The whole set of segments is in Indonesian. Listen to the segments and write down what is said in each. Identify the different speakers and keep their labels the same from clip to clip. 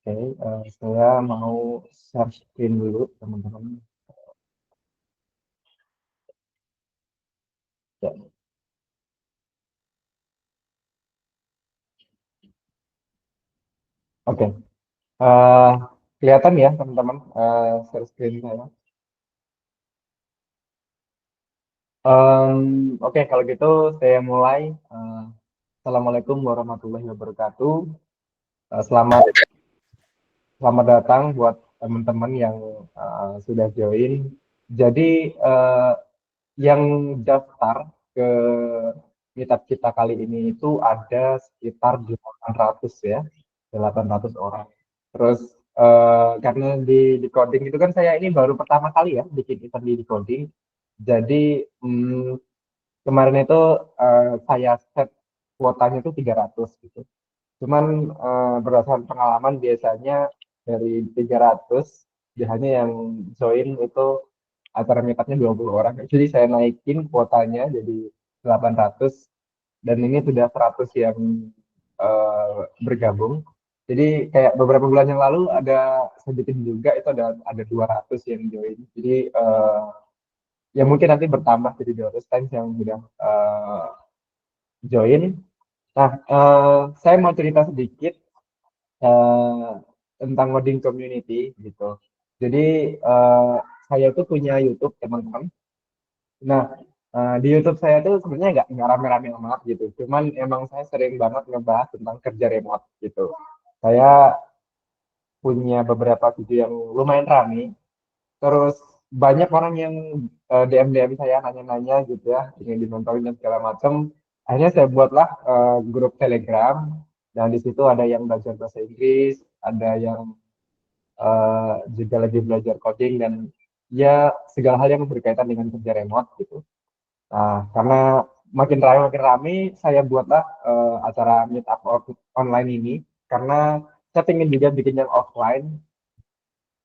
Speaker 1: Oke, saya mau share screen dulu, teman-teman. Ya, oke. Eh, Kelihatan ya, teman-teman, share screen saya. Oke, kalau gitu saya mulai. Eh, Assalamualaikum warahmatullahi wabarakatuh. Selamat selamat datang buat teman-teman yang sudah join. Jadi yang daftar ke meetup kita kali ini itu ada sekitar 800 ya, 800 orang. Terus karena di coding itu kan saya ini baru pertama kali ya bikin event di coding. Jadi kemarin itu saya set kuotanya itu 300 gitu. Cuman berdasarkan pengalaman biasanya dari 300 biasanya yang join itu acara meetupnya 20 orang. Jadi saya naikin kuotanya jadi 800 dan ini sudah 100 yang bergabung. Jadi kayak beberapa bulan yang lalu ada sedikit juga itu ada 200 yang join. Jadi ya mungkin nanti bertambah jadi 200 times yang sudah join. Nah, saya mau cerita sedikit eh, tentang coding community gitu. Jadi eh, saya tuh punya YouTube teman-teman. Nah, di YouTube saya tuh sebenarnya nggak rame-rame amat gitu. Cuman emang saya sering banget ngebahas tentang kerja remote gitu. Saya punya beberapa video yang lumayan rame. Terus banyak orang yang DM saya nanya-nanya gitu ya, ingin dimentorin dan segala macam. Akhirnya saya buatlah grup Telegram. Dan di situ ada yang belajar bahasa Inggris, ada yang juga lagi belajar coding dan ya segala hal yang berkaitan dengan kerja remote gitu. Nah, karena makin rame, saya buatlah acara meetup online ini karena saya ingin juga bikin yang offline.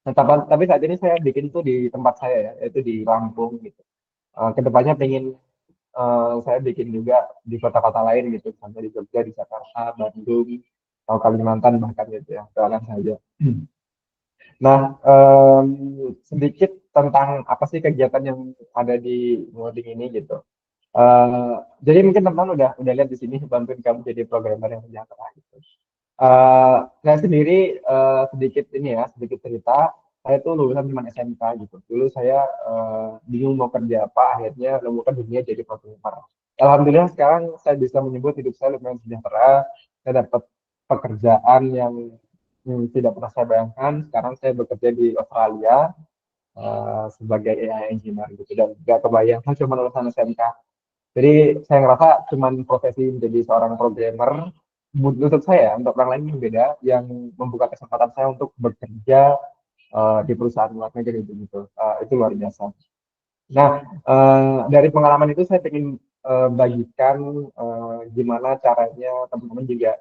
Speaker 1: Nah, tapi saat ini saya bikin tuh di tempat saya ya, yaitu di Lampung gitu. Kedepannya pengen saya bikin juga di kota-kota lain gitu, sampai di Jogja, di Jakarta, Bandung, atau Kalimantan bahkan gitu ya, doakan saja. Nah, sedikit tentang apa sih kegiatan yang ada di Ngoding ini gitu. Eh, jadi mungkin teman-teman udah lihat di sini bantuin kamu jadi programmer yang sejahtera gitu. Saya sendiri sedikit ini ya, sedikit cerita. Saya tuh lulusan cuma SMK gitu. Dulu saya bingung mau kerja apa, akhirnya menemukan dunia jadi programmer. Alhamdulillah sekarang saya bisa menyebut hidup saya lumayan sejahtera. Saya dapat pekerjaan yang tidak pernah saya bayangkan. Sekarang saya bekerja di Australia sebagai AI engineer gitu dan gak kebayang saya cuma lulusan SMK. Jadi saya ngerasa cuman profesi menjadi seorang programmer untuk saya, untuk orang lain yang beda, yang membuka kesempatan saya untuk bekerja di perusahaan luar negeri begitu. Itu luar biasa. Nah, dari pengalaman itu saya ingin bagikan gimana caranya teman-teman juga.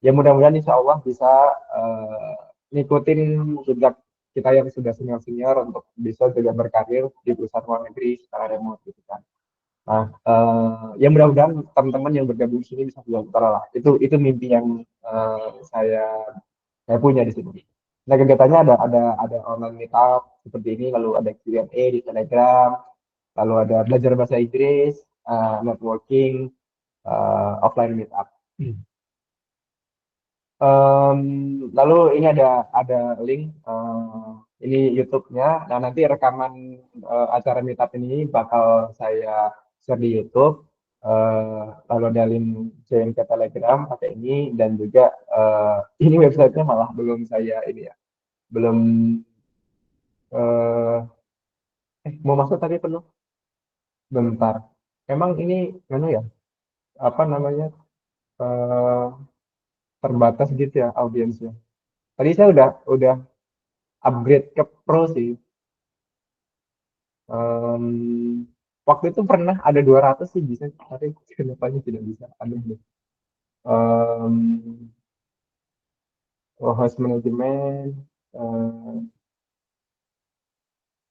Speaker 1: Ya mudah-mudahan insya Allah bisa eh, ngikutin jejak kita yang sudah senior-senior untuk bisa juga berkarir di perusahaan luar negeri secara remote gitu kan. Nah, ya mudah-mudahan teman-teman yang bergabung di sini bisa sejahtera lah. Itu mimpi yang saya punya di sini. Nah, kegiatannya ada online meetup seperti ini, lalu ada Q&A di Telegram, lalu ada belajar bahasa Inggris, networking, offline meetup. Lalu ini ada link ini YouTube-nya. Nah, nanti rekaman acara meetup ini bakal saya share di YouTube. Lalu ada link join ke Telegram pakai ini dan juga ini websitenya malah belum saya ini ya, belum mau masuk tapi penuh. Bentar. Emang ini mana ya? Apa namanya? eh, Terbatas gitu ya audiensnya. Tadi saya udah upgrade ke Pro sih. Em, Waktu itu pernah ada 200 sih bisa, tapi kenapanya tidak bisa. Aduh deh. Em, Host management,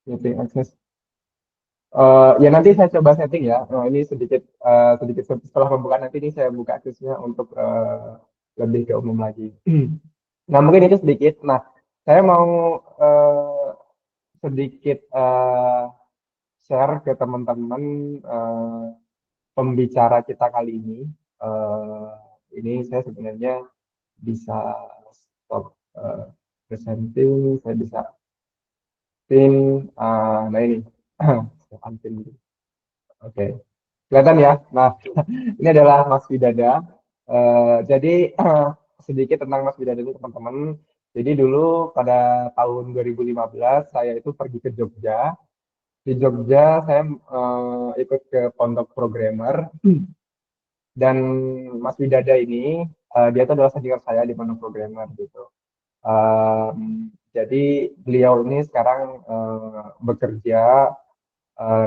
Speaker 1: meeting access. Ya nanti saya coba setting ya. Ini sedikit setelah pembukaan nanti ini saya buka aksesnya untuk lebih ke umum lagi. Nah, mungkin itu sedikit. Nah, saya mau sedikit share ke teman-teman pembicara kita kali ini. Ini saya sebenarnya bisa stop presenting, saya bisa pin. Nah ini, saya unpin dulu. Oke, kelihatan ya. Nah, ini adalah Mas Widada. Jadi sedikit tentang Mas Widada ini teman-teman. Jadi dulu pada tahun 2015 saya itu pergi ke Jogja. Di Jogja saya ikut ke Pondok Programmer dan Mas Widada ini dia itu adalah senior saya di Pondok Programmer gitu. Jadi beliau ini sekarang bekerja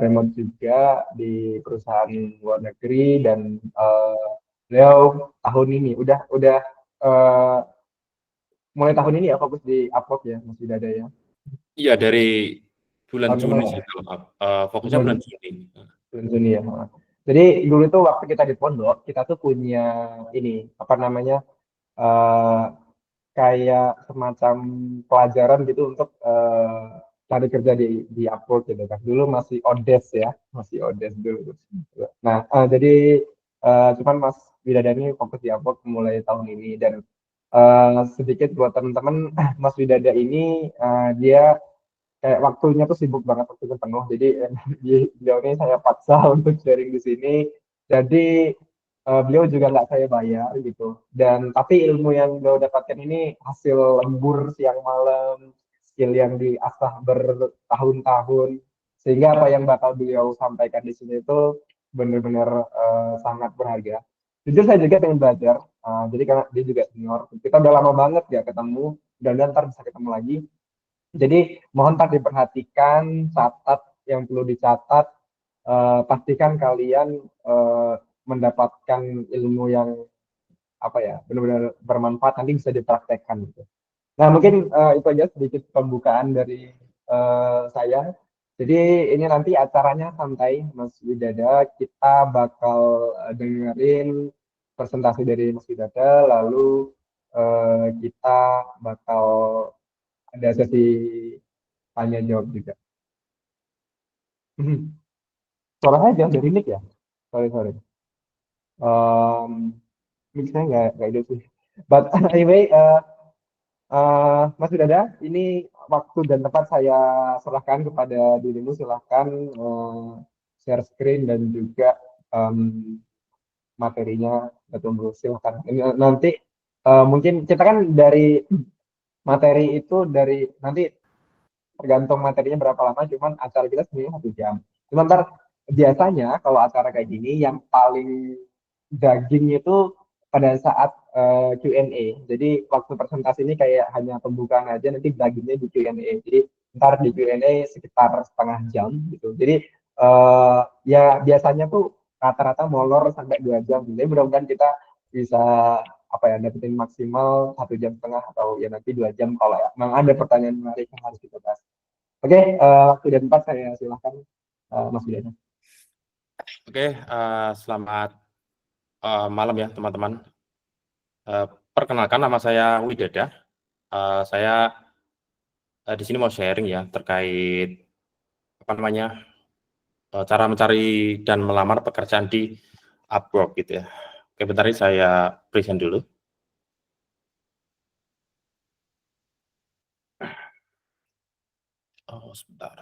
Speaker 1: remote juga di perusahaan luar negeri dan beliau tahun ini udah uh, mulai tahun ini ya fokus di upload ya Mas Widada ya.
Speaker 2: Iya, dari bulan
Speaker 1: Tahun
Speaker 2: Juni
Speaker 1: kemarin
Speaker 2: sih
Speaker 1: ya?
Speaker 2: kalau fokusnya bulan Juni.
Speaker 1: Bulan Juni ya. Jadi dulu tuh waktu kita di pondok kita tuh punya ini apa namanya eh, kayak semacam pelajaran gitu untuk cari kerja di Upwork gitu kan. Dulu masih Odes ya, masih Odes dulu. Nah, jadi cuman Mas Widadani fokus di Upwork mulai tahun ini dan sedikit buat teman-teman, Mas Widada ini dia kayak waktunya tuh sibuk banget, waktunya penuh. Jadi beliau ini saya paksa untuk sharing di sini. Jadi beliau juga nggak saya bayar gitu. Dan tapi ilmu yang beliau dapatkan ini hasil lembur siang malam, skill yang diasah bertahun-tahun. Sehingga apa yang bakal beliau sampaikan di sini itu benar-benar sangat berharga. Jujur saya juga pengen belajar. Jadi karena dia juga senior, kita udah lama banget ya ketemu. Dan ntar bisa ketemu lagi. Jadi mohon tak diperhatikan, catat yang perlu dicatat, pastikan kalian mendapatkan ilmu yang apa ya benar-benar bermanfaat nanti bisa dipraktekkan gitu. Nah mungkin itu aja sedikit pembukaan dari saya. Jadi ini nanti acaranya santai Mas Widada, kita bakal dengerin presentasi dari Mas Widada, lalu kita bakal ada sesi tanya jawab juga. Suaranya jauh dari mic ya? Sorry, sorry. Mic saya nggak itu sih. But anyway, Mas Widada, ini waktu dan tempat saya serahkan kepada dirimu. Silahkan share screen dan juga materinya. Kita tunggu, silahkan. Nanti mungkin kita kan dari materi itu dari nanti tergantung materinya berapa lama, cuman acara kita sebenarnya 1 jam. Cuman ntar biasanya kalau acara kayak gini yang paling daging itu pada saat Q&A. Jadi waktu presentasi ini kayak hanya pembukaan aja, nanti dagingnya di Q&A. Jadi ntar di Q&A sekitar setengah jam gitu. Jadi ya biasanya tuh rata-rata molor sampai 2 jam. Jadi mudah-mudahan kita bisa apa ya dapetin maksimal 1,5 jam atau ya nanti 2 jam kalau ya, memang ada pertanyaan menarik yang harus kita bahas. Oke, waktu dan tempat saya silahkan Mas Widana.
Speaker 2: Oke, selamat malam ya teman-teman. Perkenalkan, nama saya Widada. Saya di sini mau sharing ya terkait apa namanya cara mencari dan melamar pekerjaan di Upwork gitu ya. Oke, bentar ini saya present dulu. Oh, sebentar.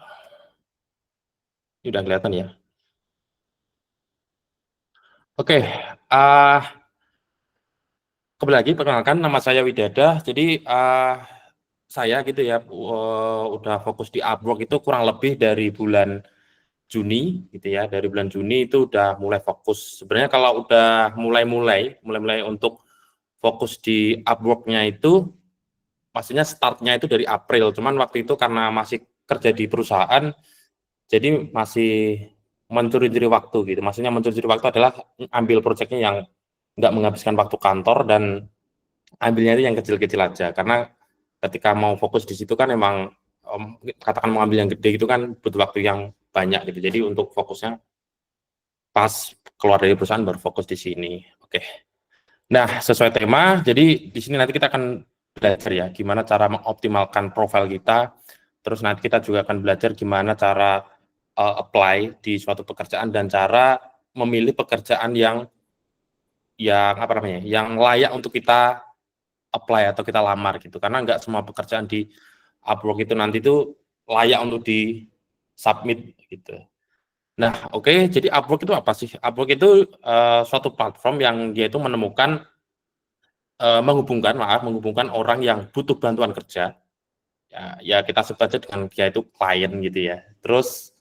Speaker 2: Ini udah kelihatan ya. Oke, kembali lagi perkenalkan, nama saya Widada. Jadi saya gitu ya udah fokus di Upwork itu kurang lebih dari bulan Juni gitu ya. Dari bulan Juni itu udah mulai fokus. Sebenarnya kalau udah mulai untuk fokus di Upwork-nya itu maksudnya startnya itu dari April. Cuman waktu itu karena masih kerja di perusahaan jadi masih mencuri-curi waktu gitu. Maksudnya mencuri-curi waktu adalah ambil proyeknya yang nggak menghabiskan waktu kantor dan ambilnya itu yang kecil-kecil aja. Karena ketika mau fokus di situ kan emang katakan mau ambil yang gede itu kan butuh waktu yang banyak gitu. Jadi untuk fokusnya pas keluar dari perusahaan baru fokus di sini. Oke. Nah, sesuai tema, jadi di sini nanti kita akan belajar ya, gimana cara mengoptimalkan profil kita. Terus nanti kita juga akan belajar gimana cara apply di suatu pekerjaan dan cara memilih pekerjaan yang apa namanya, yang layak untuk kita apply atau kita lamar gitu. Karena nggak semua pekerjaan di Upwork itu nanti itu layak untuk di submit gitu. Nah, oke, jadi Upwork itu apa sih? Upwork itu suatu platform yang dia itu menghubungkan orang yang butuh bantuan kerja. Ya kita sebut aja dengan dia itu klien gitu ya. Terus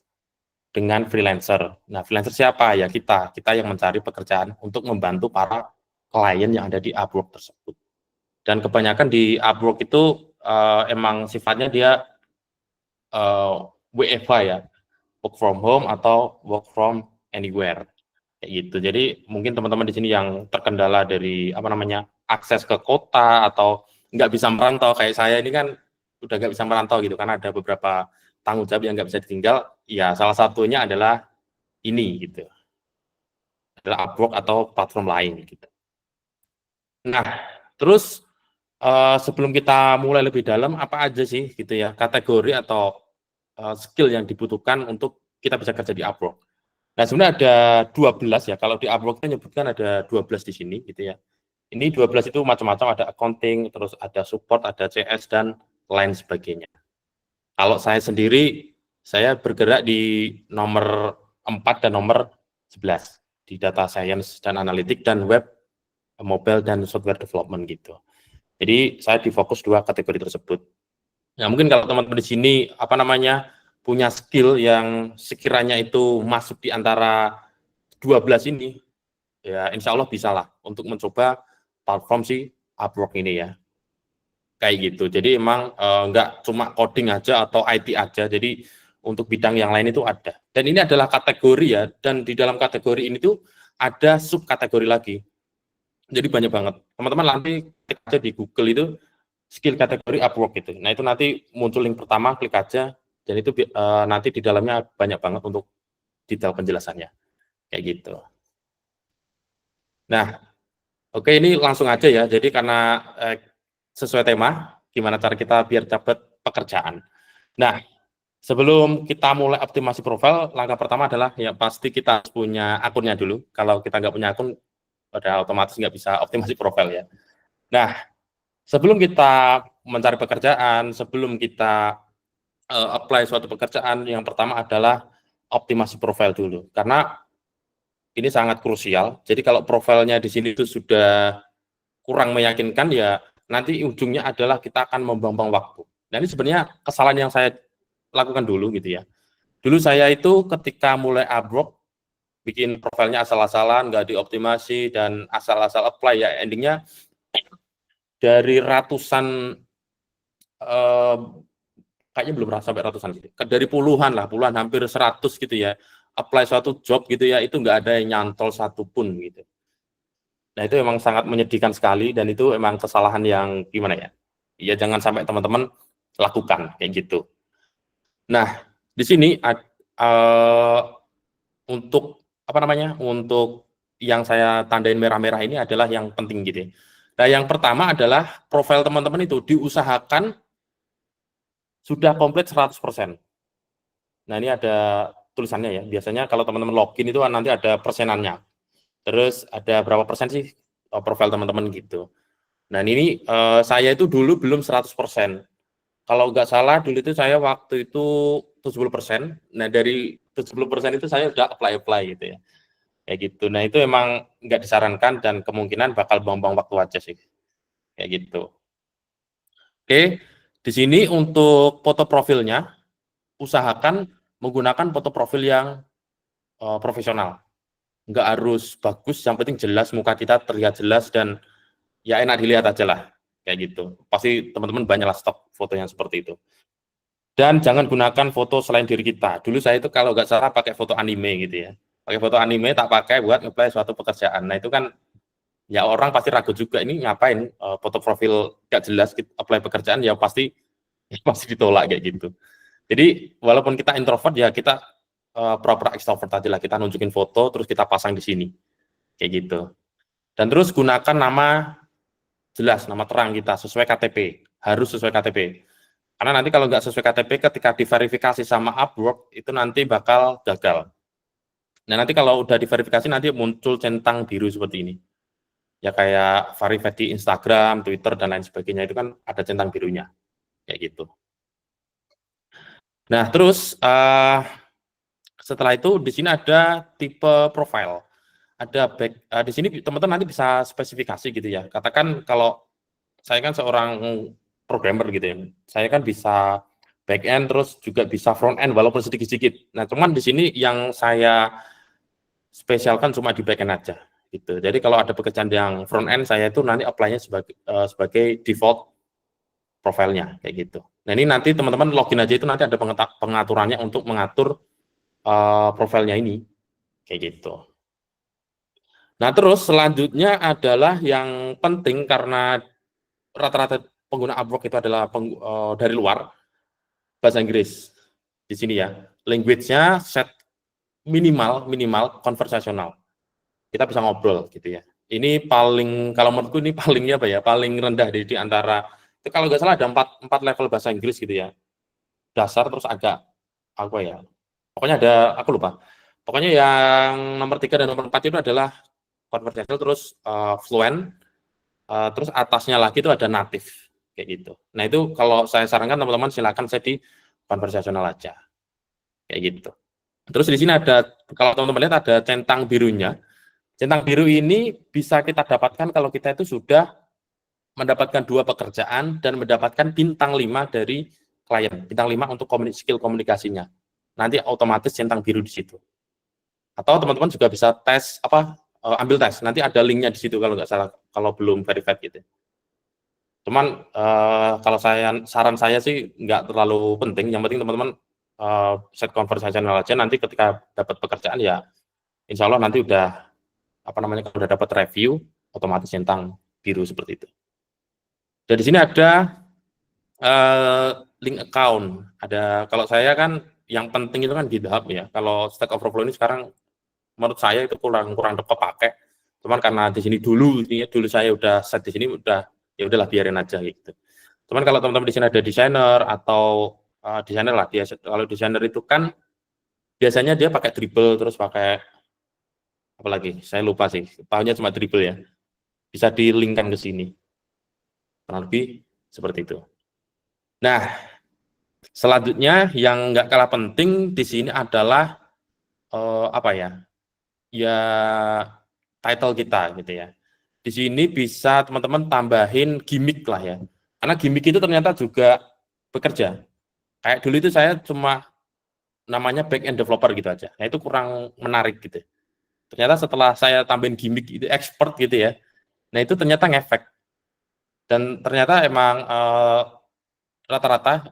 Speaker 2: dengan freelancer. Nah, freelancer siapa? Ya kita yang mencari pekerjaan untuk membantu para klien yang ada di Upwork tersebut. Dan kebanyakan di Upwork itu emang sifatnya dia WFH ya, work from home atau work from anywhere kayak gitu. Jadi mungkin teman-teman di sini yang terkendala dari apa namanya akses ke kota atau nggak bisa merantau kayak saya ini kan udah nggak bisa merantau gitu karena ada beberapa tanggung jawab yang nggak bisa ditinggal. Ya salah satunya adalah ini gitu, adalah Upwork atau platform lain gitu. Nah, terus sebelum kita mulai lebih dalam, apa aja sih gitu ya kategori atau skill yang dibutuhkan untuk kita bisa kerja di Upwork. Nah, sebenarnya ada 12 ya. Kalau di Upwork kita nyebutkan ada 12 di sini gitu ya. Ini 12 itu macam-macam, ada accounting, terus ada support, ada CS dan lain sebagainya. Kalau saya sendiri, saya bergerak di nomor 4 dan nomor 11 di data science dan analitik dan web, mobile dan software development gitu. Jadi saya difokus 2 kategori tersebut. Nah, mungkin kalau teman-teman di sini apa namanya punya skill yang sekiranya itu masuk di antara 12 ini, ya insya Allah bisa lah untuk mencoba platform si Upwork ini ya. Kayak gitu. Jadi emang nggak cuma coding aja atau IT aja, jadi untuk bidang yang lain itu ada. Dan ini adalah kategori ya, dan di dalam kategori ini tuh ada subkategori lagi. Jadi banyak banget. Teman-teman nanti klik aja di Google itu skill kategori Upwork gitu. Nah itu nanti muncul link pertama, klik aja, dan itu nanti di dalamnya banyak banget untuk detail penjelasannya. Kayak gitu. Nah, oke ini langsung aja ya. Jadi karena sesuai tema, gimana cara kita biar dapat pekerjaan. Nah, sebelum kita mulai optimasi profil, langkah pertama adalah ya pasti kita harus punya akunnya dulu. Kalau kita nggak punya akun, udah otomatis nggak bisa optimasi profil ya. Nah, sebelum kita mencari pekerjaan, sebelum kita apply suatu pekerjaan, yang pertama adalah optimasi profil dulu. Karena ini sangat krusial. Jadi kalau profilnya di sini itu sudah kurang meyakinkan, ya nanti ujungnya adalah kita akan membuang-buang waktu. Nah ini sebenarnya kesalahan yang saya lakukan dulu gitu ya. Dulu saya itu ketika mulai Upwork, bikin profilnya asal-asalan, nggak dioptimasi, dan asal-asal apply ya, endingnya dari ratusan, kayaknya belum sampai ratusan gitu, dari puluhan lah, puluhan hampir 100 gitu ya, apply suatu job gitu ya, itu nggak ada yang nyantol satupun gitu. Nah itu emang sangat menyedihkan sekali, dan itu emang kesalahan yang gimana ya, ya jangan sampai teman-teman lakukan kayak gitu. Nah di sini untuk apa namanya, untuk yang saya tandain merah-merah ini adalah yang penting gitu ya. Nah yang pertama adalah profil teman-teman itu diusahakan sudah komplit 100%. Nah ini ada tulisannya ya, biasanya kalau teman-teman login itu nanti ada persenannya, terus ada berapa persen sih profil teman-teman gitu. Nah ini saya itu dulu belum 100%. Kalau nggak salah dulu itu saya waktu itu 70%. Nah dari 70% itu saya udah apply gitu ya. Kayak gitu. Nah itu emang nggak disarankan dan kemungkinan bakal buang-buang waktu aja sih. Kayak gitu. Oke, di sini untuk foto profilnya, usahakan menggunakan foto profil yang profesional. Nggak harus bagus, yang penting jelas, muka kita terlihat jelas dan ya enak dilihat aja lah. Kayak gitu. Pasti teman-teman banyaklah stok foto yang seperti itu. Dan jangan gunakan foto selain diri kita. Dulu saya itu kalau nggak salah pakai foto anime gitu ya. Pakai foto anime tak pakai buat nge-apply suatu pekerjaan. Nah itu kan ya orang pasti ragu juga, ini ngapain foto profil nggak jelas apply pekerjaan, ya pasti pasti ditolak kayak gitu. Jadi walaupun kita introvert ya kita pura-pura extrovert aja lah, kita nunjukin foto terus kita pasang di sini kayak gitu. Dan terus gunakan nama jelas nama terang kita sesuai KTP, harus sesuai KTP. Karena nanti kalau nggak sesuai KTP ketika diverifikasi sama Upwork itu nanti bakal gagal. Nah, nanti kalau udah diverifikasi nanti muncul centang biru seperti ini. Ya kayak verified di Instagram, Twitter dan lain sebagainya itu kan ada centang birunya. Kayak gitu. Nah, terus setelah itu di sini ada tipe profile. Ada di sini teman-teman nanti bisa spesifikasi gitu ya. Katakan kalau saya kan seorang programmer gitu ya. Saya kan bisa back end terus juga bisa front end walaupun sedikit-sedikit. Nah, cuman di sini yang saya spesialkan cuma di back end aja gitu. Jadi kalau ada pekerjaan yang front end saya itu nanti apply-nya sebagai default profilnya kayak gitu. Nah, ini nanti teman-teman login aja itu nanti ada pengaturannya untuk mengatur profilnya ini kayak gitu. Nah, terus selanjutnya adalah yang penting karena rata-rata pengguna Upwork itu adalah dari luar, bahasa Inggris di sini ya. Language-nya set minimal konversasional. Kita bisa ngobrol gitu ya. Ini paling, kalau menurutku ini palingnya apa ya, paling rendah di antara, itu kalau nggak salah ada 4 level bahasa Inggris gitu ya. Dasar terus agak, apa ya, pokoknya ada, aku lupa. Pokoknya yang nomor 3 dan nomor 4 itu adalah conversational, terus fluent, terus atasnya lagi itu ada native kayak gitu. Nah, itu kalau saya sarankan teman-teman silakan saya di conversational aja kayak gitu. Terus di sini ada, kalau teman-teman lihat ada centang birunya. Centang biru ini bisa kita dapatkan kalau kita itu sudah mendapatkan 2 pekerjaan dan mendapatkan bintang 5 dari klien, bintang 5 untuk skill komunikasinya. Nanti otomatis centang biru di situ. Atau teman-teman juga bisa tes ambil tes, nanti ada linknya di situ kalau nggak salah, kalau belum verified gitu. Cuman kalau saran saya sih nggak terlalu penting, yang penting teman-teman set conversational aja, nanti ketika dapat pekerjaan ya insya Allah nanti udah kalau udah dapat review otomatis centang biru seperti itu. Dan di sini ada link account. Kalau saya kan yang penting itu kan GitHub ya. Kalau Stack Overflow ini sekarang menurut saya itu kurang kepake. Cuman karena di sini dulu saya udah set di sini, ya udahlah biarin aja gitu. Cuman kalau teman-teman di sini ada desainer atau desainer lah, kalau desainer itu kan biasanya dia pakai Dribble terus pakai apa lagi? Saya lupa sih. Tahunya cuma Dribble ya. Bisa di-linkkan ke sini. Kurang lebih seperti itu. Nah, selanjutnya yang nggak kalah penting di sini adalah ya title kita gitu ya. Di sini bisa teman-teman tambahin gimmick lah ya. Karena gimmick itu ternyata juga bekerja. Kayak dulu itu saya cuma namanya back end developer gitu aja. Nah, itu kurang menarik gitu. Ternyata setelah saya tambahin gimmick itu expert gitu ya. Nah, itu ternyata ngefek. Dan ternyata emang rata-rata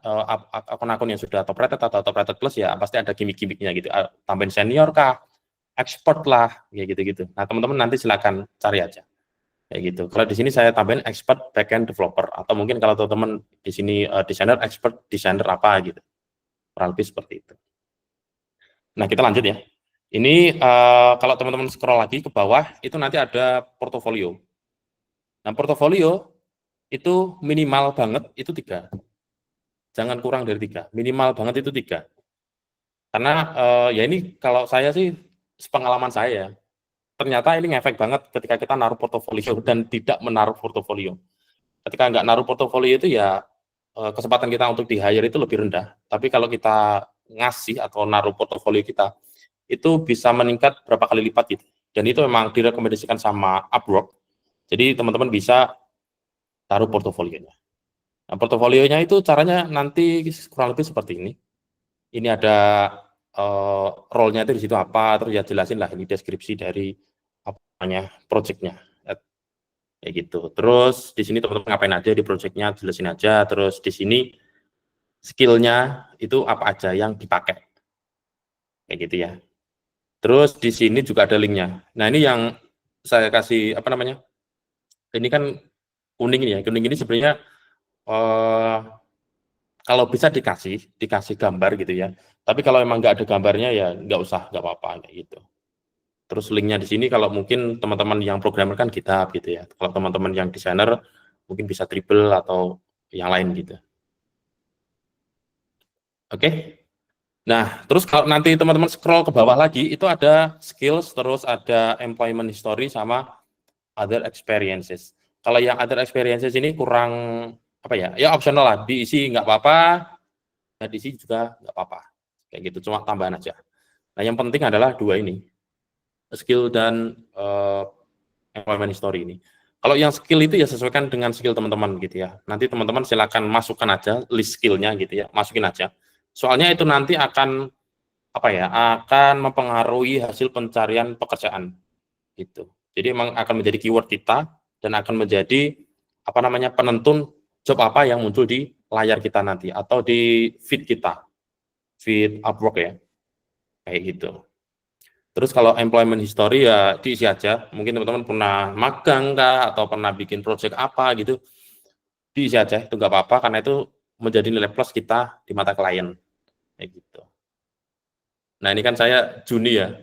Speaker 2: akun-akun yang sudah top rated atau top rated plus ya pasti ada gimmick-gimmicknya gitu. Tambahin senior kah, expert lah, kayak gitu-gitu. Nah, teman-teman nanti silakan cari aja. Kayak gitu. Kalau di sini saya tambahin expert backend developer, atau mungkin kalau teman-teman di sini desainer, expert desainer apa gitu. Kurang lebih seperti itu. Nah, kita lanjut ya. Ini kalau teman-teman scroll lagi ke bawah, itu nanti ada portofolio. Nah, portofolio itu minimal banget itu 3. Jangan kurang dari 3. Minimal banget itu 3. Karena ya ini kalau saya sih sepengalaman saya, ternyata ini ngefek banget ketika kita naruh portofolio dan tidak menaruh portofolio. Ketika nggak naruh portofolio itu ya kesempatan kita untuk di-hire itu lebih rendah. Tapi kalau kita ngasih atau naruh portofolio kita, itu bisa meningkat berapa kali lipat gitu. Dan itu memang direkomendasikan sama Upwork. Jadi teman-teman bisa taruh portofolionya. Nah, portofolionya itu caranya nanti kurang lebih seperti ini. Ini ada role-nya itu di situ apa, terus ya jelasin lah ini deskripsi dari apa namanya project-nya. Kayak gitu. Terus di sini teman-teman ngapain aja di project-nya, jelasin aja. Terus di sini skill-nya itu apa aja yang dipakai. Kayak gitu ya. Terus di sini juga ada link-nya. Nah, ini yang saya kasih ini kan kuning ini ya. Kuning ini sebenarnya kalau bisa dikasih gambar gitu ya. Tapi kalau emang nggak ada gambarnya ya nggak usah, nggak apa-apa kayak gitu. Terus linknya di sini kalau mungkin teman-teman yang programmer kan GitHub gitu ya. Kalau teman-teman yang desainer mungkin bisa triple atau yang lain gitu. Oke. Nah, terus kalau nanti teman-teman scroll ke bawah lagi, itu ada skills, terus ada employment history sama other experiences. Kalau yang other experiences ini kurang apa ya? Ya optional lah, diisi nggak apa-apa, nggak diisi juga nggak apa-apa. Kayak gitu, cuma tambahan aja. Nah, yang penting adalah dua ini, skill dan employment history ini. Kalau yang skill itu ya sesuaikan dengan skill teman-teman gitu ya. Nanti teman-teman silakan masukkan aja list skillnya gitu ya, masukin aja. Soalnya itu nanti akan apa ya? Akan mempengaruhi hasil pencarian pekerjaan gitu. Jadi emang akan menjadi keyword kita dan akan menjadi apa namanya penentu job apa yang muncul di layar kita nanti atau di feed kita, feed Upwork ya, kayak gitu. Terus kalau employment history ya diisi aja. Mungkin teman-teman pernah magang kah atau pernah bikin project apa gitu, diisi aja. Itu nggak apa-apa karena itu menjadi nilai plus kita di mata klien. Kayak gitu. Nah ini kan saya Juni ya.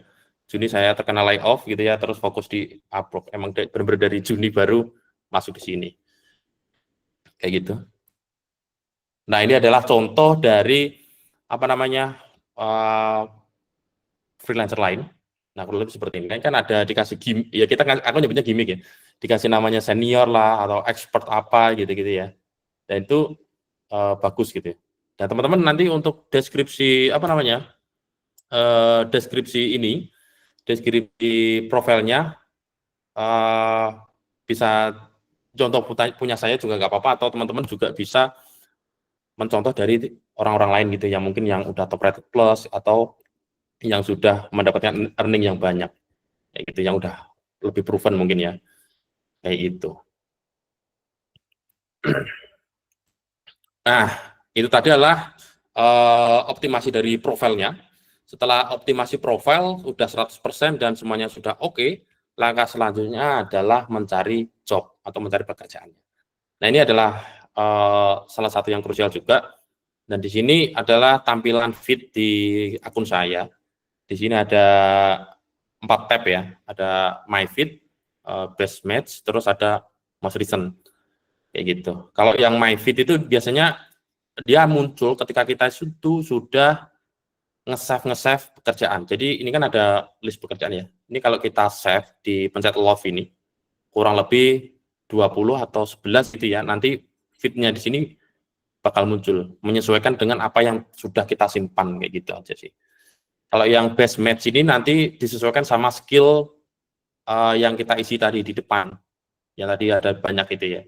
Speaker 2: Juni saya terkena layoff gitu ya, terus fokus di Upwork. Emang benar-benar dari Juni baru masuk di sini. Kayak gitu. Nah ini adalah contoh dari apa namanya freelancer lain. Nah, kurang lebih seperti ini. Kan ada dikasih gimmick, ya kita aku nyebutnya gimmick ya. Dikasih namanya senior lah atau expert apa gitu-gitu ya. Dan itu bagus gitu ya. Dan teman-teman nanti untuk deskripsi apa namanya? Deskripsi ini, deskripsi profilnya bisa contoh punya saya juga nggak apa-apa atau teman-teman juga bisa mencontoh dari orang-orang lain gitu yang mungkin yang udah top rated plus atau yang sudah mendapatkan earning yang banyak. Kayak gitu yang udah lebih proven mungkin ya kayak gitu. Nah itu tadi adalah optimasi dari profilnya. Setelah optimasi profil sudah 100% dan semuanya sudah oke, langkah selanjutnya adalah mencari job atau mencari pekerjaan. Nah ini adalah salah satu yang krusial juga, dan di sini adalah tampilan feed di akun saya. Di sini ada 4 tab ya, ada my feed, best match, terus ada most recent, kayak gitu. Kalau yang my feed itu biasanya dia muncul ketika kita itu sudah nge-save pekerjaan. Jadi ini kan ada list pekerjaan ya. Ini kalau kita save di pencet love ini, kurang lebih 20 atau 11 gitu ya, nanti feed-nya di sini bakal muncul, menyesuaikan dengan apa yang sudah kita simpan, kayak gitu aja sih. Kalau yang best match ini nanti disesuaikan sama skill yang kita isi tadi di depan, yang tadi ada banyak itu ya,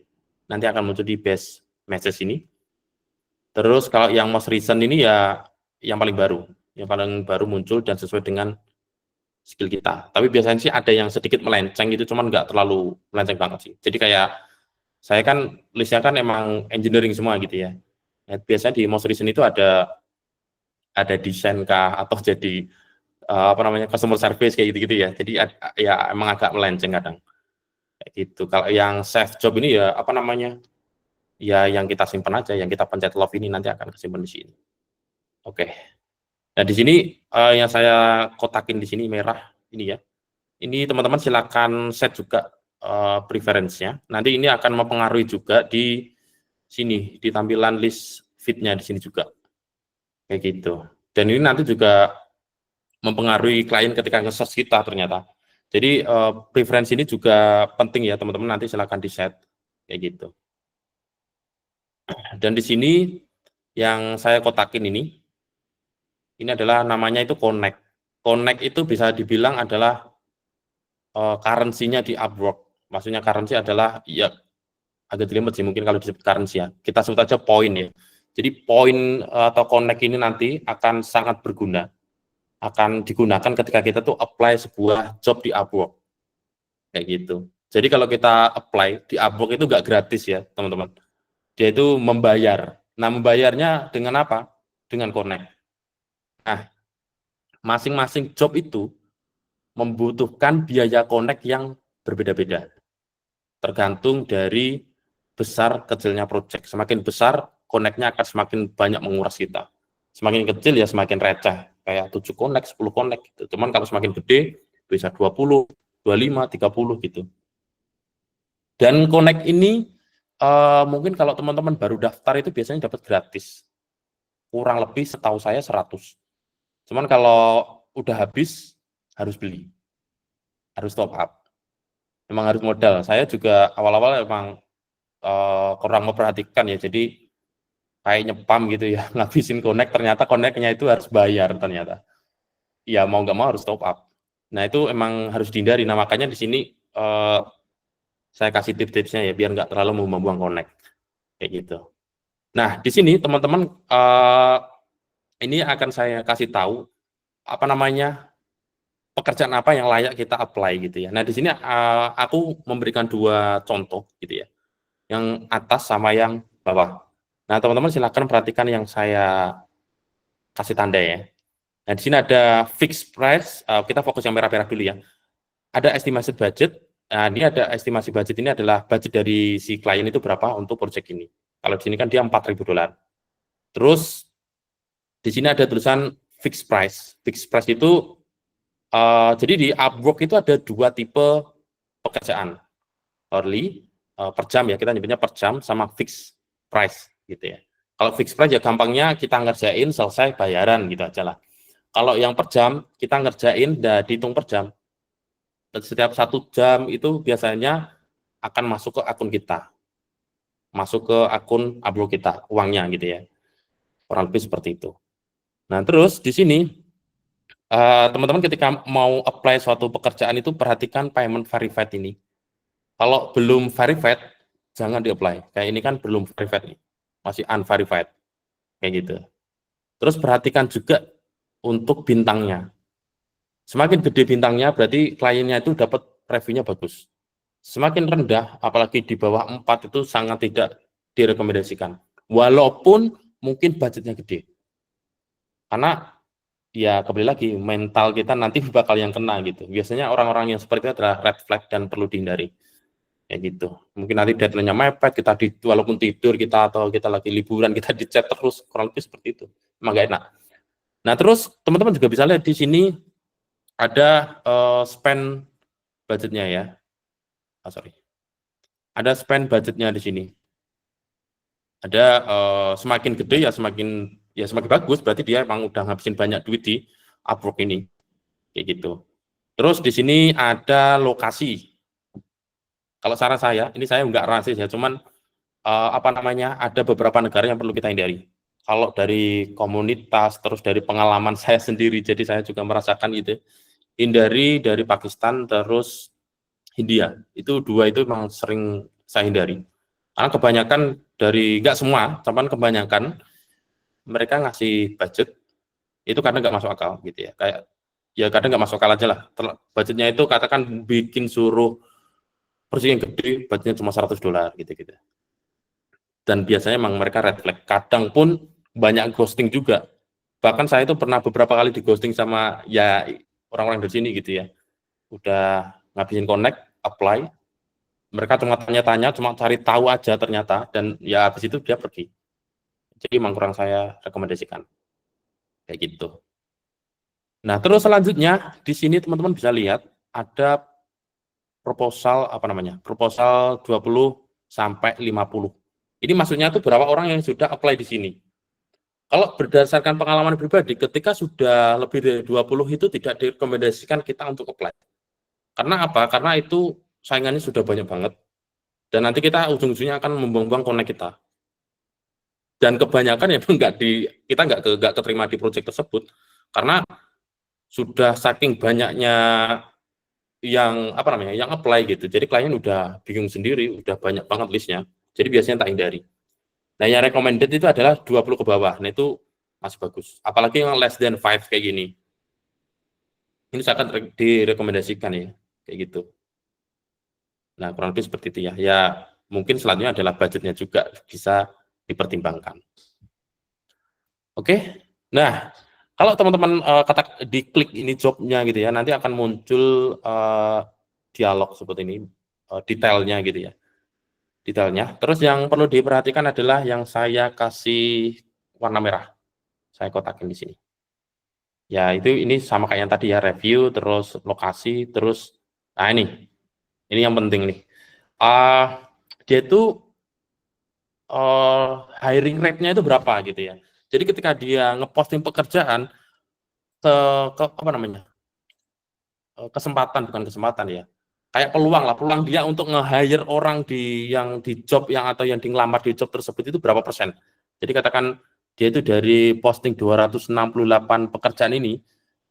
Speaker 2: nanti akan muncul di best matches ini. Terus kalau yang most recent ini ya yang paling baru muncul dan sesuai dengan skill kita. Tapi biasanya sih ada yang sedikit melenceng gitu, cuman nggak terlalu melenceng banget sih. Jadi kayak saya kan listnya kan emang engineering semua gitu ya. Nah, biasanya di most recent itu ada desain kah atau jadi apa namanya customer service kayak gitu-gitu ya. Jadi ya emang agak melenceng kadang. Kayak gitu. Kalau yang save job ini ya apa namanya? Ya yang kita simpan aja, yang kita pencet love ini nanti akan kesimpan di sini. Oke. Nah, di sini yang saya kotakin di sini merah ini ya. Ini teman-teman silakan set juga preference-nya. Nanti ini akan mempengaruhi juga di sini, di tampilan list feed-nya di sini juga. Kayak gitu. Dan ini nanti juga mempengaruhi klien ketika nge-search kita ternyata. Jadi preferensi ini juga penting ya teman-teman, nanti silakan di-set kayak gitu. Dan di sini yang saya kotakin ini adalah namanya itu connect. Connect itu bisa dibilang adalah currency-nya di Upwork. Maksudnya currency adalah ya agak jelimet sih mungkin kalau disebut currency ya. Kita sebut aja poin ya. Jadi poin atau connect ini nanti akan sangat berguna, akan digunakan ketika kita tuh apply sebuah job di Upwork kayak gitu. Jadi kalau kita apply di Upwork itu nggak gratis ya teman-teman. Dia itu membayar. Nah membayarnya dengan apa? Dengan connect. Nah masing-masing job itu membutuhkan biaya connect yang berbeda-beda. Tergantung dari besar kecilnya project. Semakin besar, connect-nya akan semakin banyak menguras kita. Semakin kecil ya semakin receh. Kayak 7 connect, 10 connect gitu. Cuman kalau semakin gede, bisa 20, 25, 30 gitu. Dan connect ini Mungkin kalau teman-teman baru daftar itu biasanya dapat gratis. Kurang lebih setahu saya 100. Cuman kalau udah habis harus beli, harus top up. Memang harus modal. Saya juga awal-awal emang kurang memperhatikan ya. Jadi kayak nyepam gitu ya, ngabisin connect, ternyata connect-nya itu harus bayar ternyata. Ya mau nggak mau harus top up. Nah itu emang harus dihindari. Nah makanya di sini saya kasih tips-tipsnya ya biar nggak terlalu membuang connect kayak gitu. Nah di sini teman-teman ini akan saya kasih tahu apa namanya pekerjaan apa yang layak kita apply gitu ya. Nah di sini aku memberikan 2 contoh gitu ya, yang atas sama yang bawah. Nah teman-teman silakan perhatikan yang saya kasih tanda ya. Nah di sini ada fixed price, kita fokus yang merah-merah dulu ya. Ada estimasi budget. Nah, ini ada estimasi budget, ini adalah budget dari si klien itu berapa untuk project ini. Kalau di sini kan dia $4.000. Terus di sini ada tulisan fixed price. Fixed price itu jadi di Upwork itu ada 2 tipe pekerjaan. Hourly per jam ya, kita nyebutnya per jam, sama fixed price gitu ya. Kalau fixed price ya gampangnya kita ngerjain selesai bayaran gitu aja lah. Kalau yang per jam kita ngerjain dan dihitung per jam. Setiap 1 jam itu biasanya akan masuk ke akun kita, masuk ke akun Upwork kita, uangnya gitu ya. Kurang lebih seperti itu. Nah, terus di sini teman-teman ketika mau apply suatu pekerjaan itu perhatikan payment verified ini. Kalau belum verified, jangan di-apply. Kayak ini kan belum verified nih, masih unverified, kayak gitu. Terus perhatikan juga untuk bintangnya. Semakin gede bintangnya, berarti kliennya itu dapat reviewnya bagus. Semakin rendah, apalagi di bawah 4 itu sangat tidak direkomendasikan. Walaupun mungkin budgetnya gede. Karena ya kembali lagi, mental kita nanti bakal yang kena gitu. Biasanya orang-orang yang seperti itu adalah red flag dan perlu dihindari. Kayak gitu. Mungkin nanti deadline-nya mepet, walaupun tidur kita atau kita lagi liburan, kita di chat terus, kurang lebih seperti itu. Emang gak enak. Nah terus teman-teman juga bisa lihat di sini ada spend budgetnya ya. Sorry. Ada spend budgetnya di sini. Ada semakin gede ya semakin bagus, berarti dia emang udah ngabisin banyak duit di Upwork ini. Kayak gitu. Terus di sini ada lokasi. Kalau saran saya, ini saya nggak rasis ya, cuman apa namanya, ada beberapa negara yang perlu kita hindari. Kalau dari komunitas, terus dari pengalaman saya sendiri, jadi saya juga merasakan gitu, hindari dari Pakistan, terus India. Itu 2 itu memang sering saya hindari. Karena kebanyakan nggak semua, cuman kebanyakan mereka ngasih budget, itu karena nggak masuk akal gitu ya. Kayak, ya kadang nggak masuk akal aja lah. Budgetnya itu katakan bikin suruh project yang gede, budgetnya cuma $100 gitu-gitu. Dan biasanya memang mereka red flag. Kadang pun banyak ghosting juga. Bahkan saya itu pernah beberapa kali di ghosting sama ya orang-orang dari sini gitu ya. Udah ngabisin connect, apply, mereka cuma tanya-tanya, cuma cari tahu aja ternyata, dan ya habis itu dia pergi. Jadi memang kurang saya rekomendasikan. Kayak gitu. Nah, terus selanjutnya di sini teman-teman bisa lihat ada proposal apa namanya? Proposal 20 sampai 50. Ini maksudnya tuh berapa orang yang sudah apply di sini. Kalau berdasarkan pengalaman pribadi, ketika sudah lebih dari 20 itu tidak direkomendasikan kita untuk apply. Karena apa? Karena itu saingannya sudah banyak banget. Dan nanti kita ujung-ujungnya akan membuang-buang connect kita. Dan kebanyakan ya kita nggak keterima di proyek tersebut. Karena sudah saking banyaknya yang apa namanya, yang apply gitu. Jadi klien udah bingung sendiri, udah banyak banget listnya. Jadi biasanya tak hindari. Nah, yang recommended itu adalah 20 ke bawah. Nah, itu masih bagus. Apalagi yang less than 5 kayak gini. Ini sangat direkomendasikan ya, kayak gitu. Nah, kurang lebih seperti itu ya. Ya, mungkin selanjutnya adalah budgetnya juga bisa dipertimbangkan. Oke. Nah, kalau teman-teman kata diklik ini jobnya gitu ya, nanti akan muncul dialog seperti ini, detailnya gitu ya. Detailnya. Terus yang perlu diperhatikan adalah yang saya kasih warna merah. Saya kotakin di sini. Ya, ini sama kayak yang tadi ya, review, terus lokasi, terus nah ini yang penting nih. Dia itu hiring rate-nya itu berapa gitu ya. Jadi ketika dia ngeposting pekerjaan ke apa namanya, kesempatan, bukan kesempatan ya, kayak peluang lah, peluang dia untuk nge-hire orang yang di job yang atau yang di ngelamar di job tersebut itu berapa persen. Jadi katakan dia itu dari posting 268 pekerjaan ini,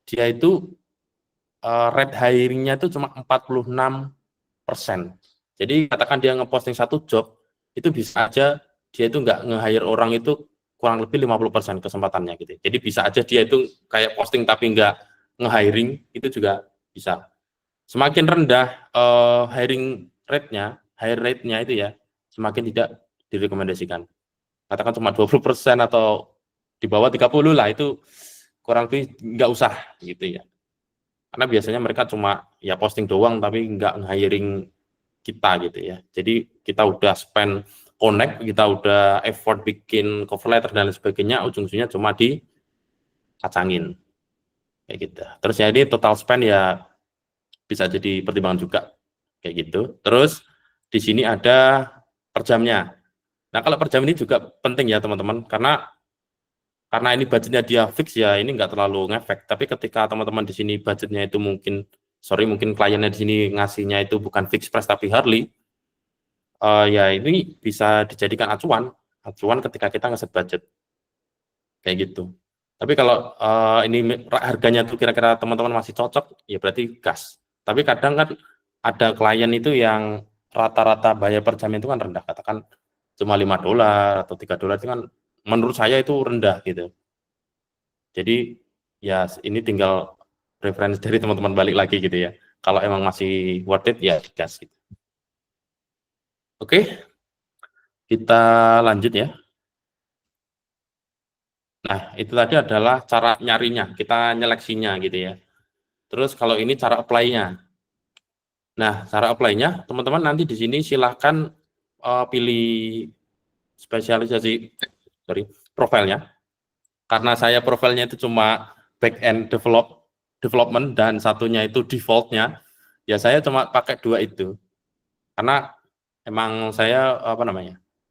Speaker 2: dia itu rate hiring-nya itu cuma 46%. Jadi katakan dia ngeposting satu job, itu bisa aja dia itu nggak nge-hire orang itu kurang lebih 50% kesempatannya gitu. Jadi bisa aja dia itu kayak posting tapi nggak nge-hiring, itu juga bisa. Semakin rendah hiring rate-nya, hire rate-nya itu ya, semakin tidak direkomendasikan. Katakan cuma 20% atau di bawah 30 lah, itu kurang lebih nggak usah gitu ya. Karena biasanya mereka cuma ya posting doang tapi nggak nge-hiring kita gitu ya. Jadi kita udah spend connect, kita udah effort bikin cover letter dan lain sebagainya, ujung-ujungnya cuma dikacangin kayak gitu. Terus ya ini total spend ya bisa jadi pertimbangan juga kayak gitu. Terus di sini ada per jamnya. Nah kalau per jam ini juga penting ya teman-teman, karena ini budgetnya dia fix ya, ini nggak terlalu ngefek. Tapi ketika teman-teman di sini budgetnya itu mungkin kliennya di sini ngasihnya itu bukan fix price tapi hourly, ya ini bisa dijadikan acuan ketika kita ngeset budget kayak gitu. Tapi kalau ini harganya tuh kira-kira teman-teman masih cocok, ya berarti gas. Tapi kadang kan ada klien itu yang rata-rata bayar per jam itu kan rendah, katakan cuma $5 atau $3 itu kan menurut saya itu rendah gitu. Jadi ya ini tinggal referensi dari teman-teman balik lagi gitu ya. Kalau emang masih worth it ya gas gitu. Oke, kita lanjut ya. Nah, itu tadi adalah cara nyarinya, kita nyeleksinya gitu ya. Terus kalau ini cara apply-nya. Nah, cara apply-nya, teman-teman nanti di sini silahkan pilih spesialisasi, profilnya. Karena saya profilnya itu cuma back-end development dan satunya itu default-nya, ya saya cuma pakai dua itu. Karena emang saya,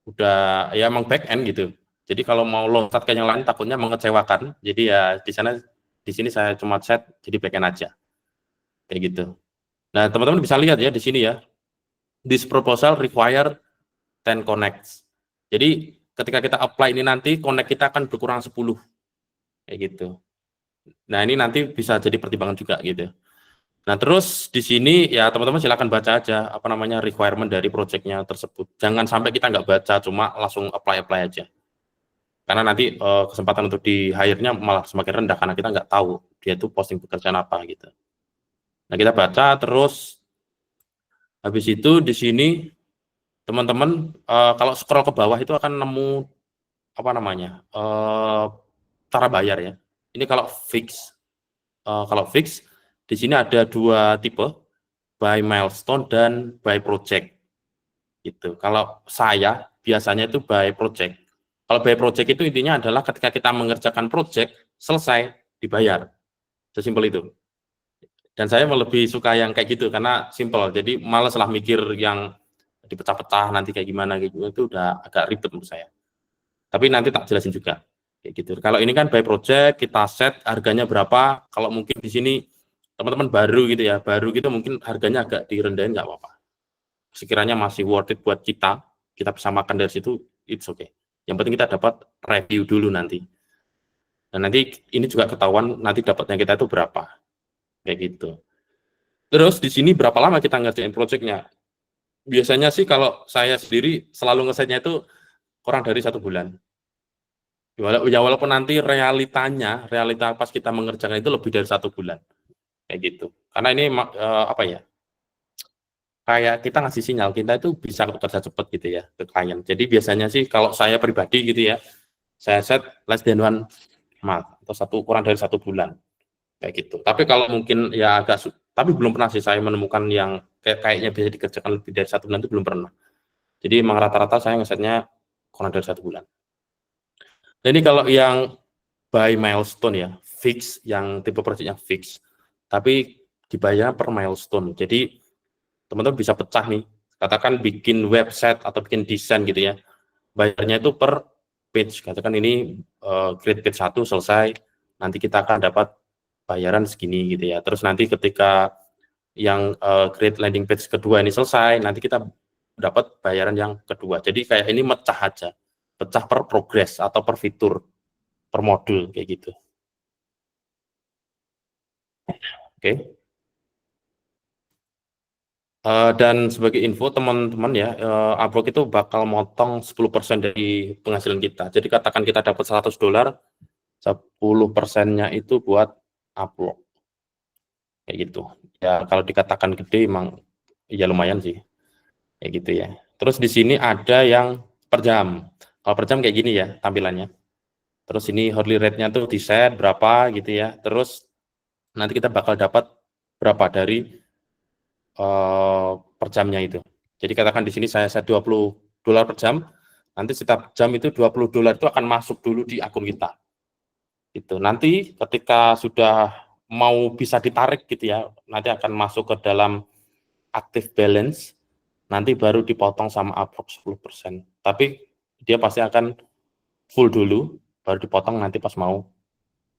Speaker 2: udah ya emang back-end gitu. Jadi kalau mau loncat ke yang lain takutnya mengecewakan. Jadi ya di sini saya cuma set jadi back-end aja. Kayak gitu. Nah, teman-teman bisa lihat ya di sini ya. This proposal require 10 connects. Jadi ketika kita apply ini nanti connect kita akan berkurang 10 kayak gitu. Nah, ini nanti bisa jadi pertimbangan juga gitu. Nah, terus di sini ya teman-teman silakan baca aja requirement dari projectnya tersebut. Jangan sampai kita nggak baca, cuma langsung apply aja. Karena nanti kesempatan untuk di hire-nya malah semakin rendah karena kita nggak tahu dia itu posting pekerjaan apa gitu. Nah, kita baca terus habis itu di sini teman-teman kalau scroll ke bawah itu akan nemu cara bayar ya. Ini kalau fix di sini ada dua tipe, by milestone dan by project. Gitu. Kalau saya biasanya itu by project. Kalau by project itu intinya adalah ketika kita mengerjakan project selesai dibayar. Sesimpel itu. Dan saya lebih suka yang kayak gitu karena simple. Jadi malas lah mikir yang dipecah-pecah nanti kayak gimana gitu. Itu udah agak ribet menurut saya. Tapi nanti tak jelasin juga kayak gitu. Kalau ini kan by project, kita set harganya berapa. Kalau mungkin di sini teman-teman baru gitu ya, baru gitu mungkin harganya agak direndahin nggak apa-apa. Sekiranya masih worth it buat kita bisa makan dari situ, it's okay. Yang penting kita dapat review dulu nanti. Dan nanti ini juga ketahuan nanti dapatnya kita itu berapa. Kayak gitu. Terus di sini berapa lama kita ngerjain projectnya? Biasanya sih kalau saya sendiri selalu ngesetnya itu kurang dari 1 bulan. Ya walaupun nanti realita pas kita mengerjakan itu lebih dari 1 bulan. Kayak gitu. Karena ini kayak kita ngasih sinyal kita itu bisa kerja cepat gitu ya ke klien. Jadi biasanya sih kalau saya pribadi gitu ya, saya set less than 1 month atau kurang dari 1 bulan kayak gitu. Tapi kalau mungkin ya tapi belum pernah sih saya menemukan yang kayaknya bisa dikerjakan lebih dari 1 bulan itu belum pernah. Jadi emang rata-rata saya ngesetnya kurang dari 1 bulan. Nah, ini kalau yang by milestone ya, fix, yang tipe project yang fix, tapi dibayar per milestone. Jadi teman-teman bisa pecah nih, katakan bikin website atau bikin desain gitu ya, bayarnya itu per page. Katakan ini create page 1 selesai, nanti kita akan dapat bayaran segini gitu ya. Terus nanti ketika yang create landing page kedua ini selesai, nanti kita dapat bayaran yang kedua. Jadi kayak ini mecah aja, pecah per progress atau per fitur, per modul kayak gitu. Oke. Dan sebagai info teman-teman ya, Upwork itu bakal motong 10% dari penghasilan kita. Jadi katakan kita dapat $100, 10%-nya itu buat Upwork. Kayak gitu. Ya kalau dikatakan gede emang ya lumayan sih. Kayak gitu ya. Terus di sini ada yang per jam. Kalau per jam kayak gini ya tampilannya. Terus ini hourly rate-nya tuh di set berapa gitu ya. Terus nanti kita bakal dapat berapa dari per jamnya itu. Jadi katakan di sini saya set $20 per jam, nanti setiap jam itu $20 itu akan masuk dulu di akun kita. Itu nanti ketika sudah mau bisa ditarik gitu ya, nanti akan masuk ke dalam active balance, nanti baru dipotong sama Upwork 10%. Tapi dia pasti akan full dulu, baru dipotong nanti pas mau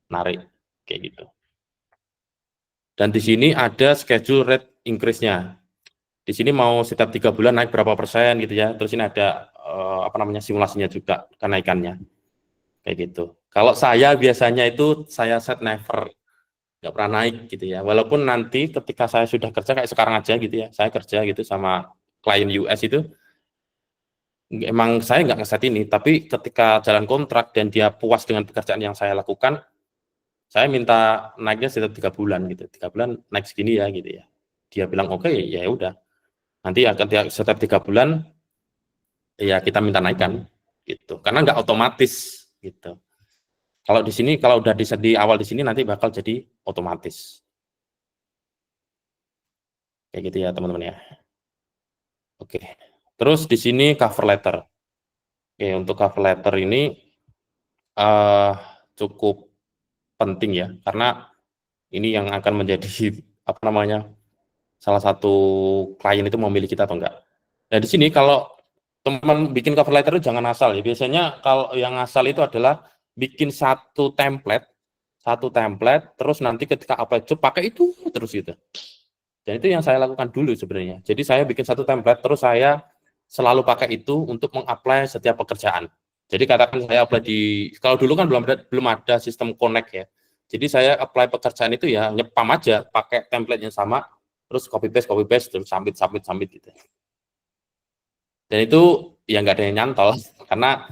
Speaker 2: narik kayak gitu. Dan di sini ada schedule rate increase-nya. Di sini mau setiap 3 bulan naik berapa persen gitu ya. Terus ini ada apa namanya simulasinya juga kenaikannya kayak gitu. Kalau saya biasanya itu saya set never, nggak pernah naik gitu ya. Walaupun nanti ketika saya sudah kerja kayak sekarang aja gitu ya, saya kerja gitu sama klien US itu, emang saya nggak ngeset ini. Tapi ketika jalan kontrak dan dia puas dengan pekerjaan yang saya lakukan, saya minta naiknya setiap 3 bulan gitu. 3 bulan naik segini ya gitu ya. Dia bilang oke, ya udah. Nanti akan setiap 3 bulan ya kita minta naikkan gitu. Karena nggak otomatis gitu. Kalau di sini kalau udah di awal di sini nanti bakal jadi otomatis. Kayak gitu ya teman-teman ya. Oke. Terus di sini cover letter. Oke, untuk cover letter ini cukup penting ya karena ini yang akan menjadi apa namanya salah satu klien itu memilih kita atau enggak. Nah di sini kalau teman bikin cover letter itu jangan asal ya. Biasanya kalau yang asal itu adalah bikin satu template, terus nanti ketika apply job pakai itu terus gitu. Dan itu yang saya lakukan dulu sebenarnya. Jadi saya bikin satu template, terus saya selalu pakai itu untuk mengapply setiap pekerjaan. Jadi katakan saya apply kalau dulu kan belum ada sistem connect ya. Jadi saya apply pekerjaan itu ya nyepam aja, pakai template yang sama, terus copy paste, terus submit gitu. Dan itu ya nggak ada yang nyantol, karena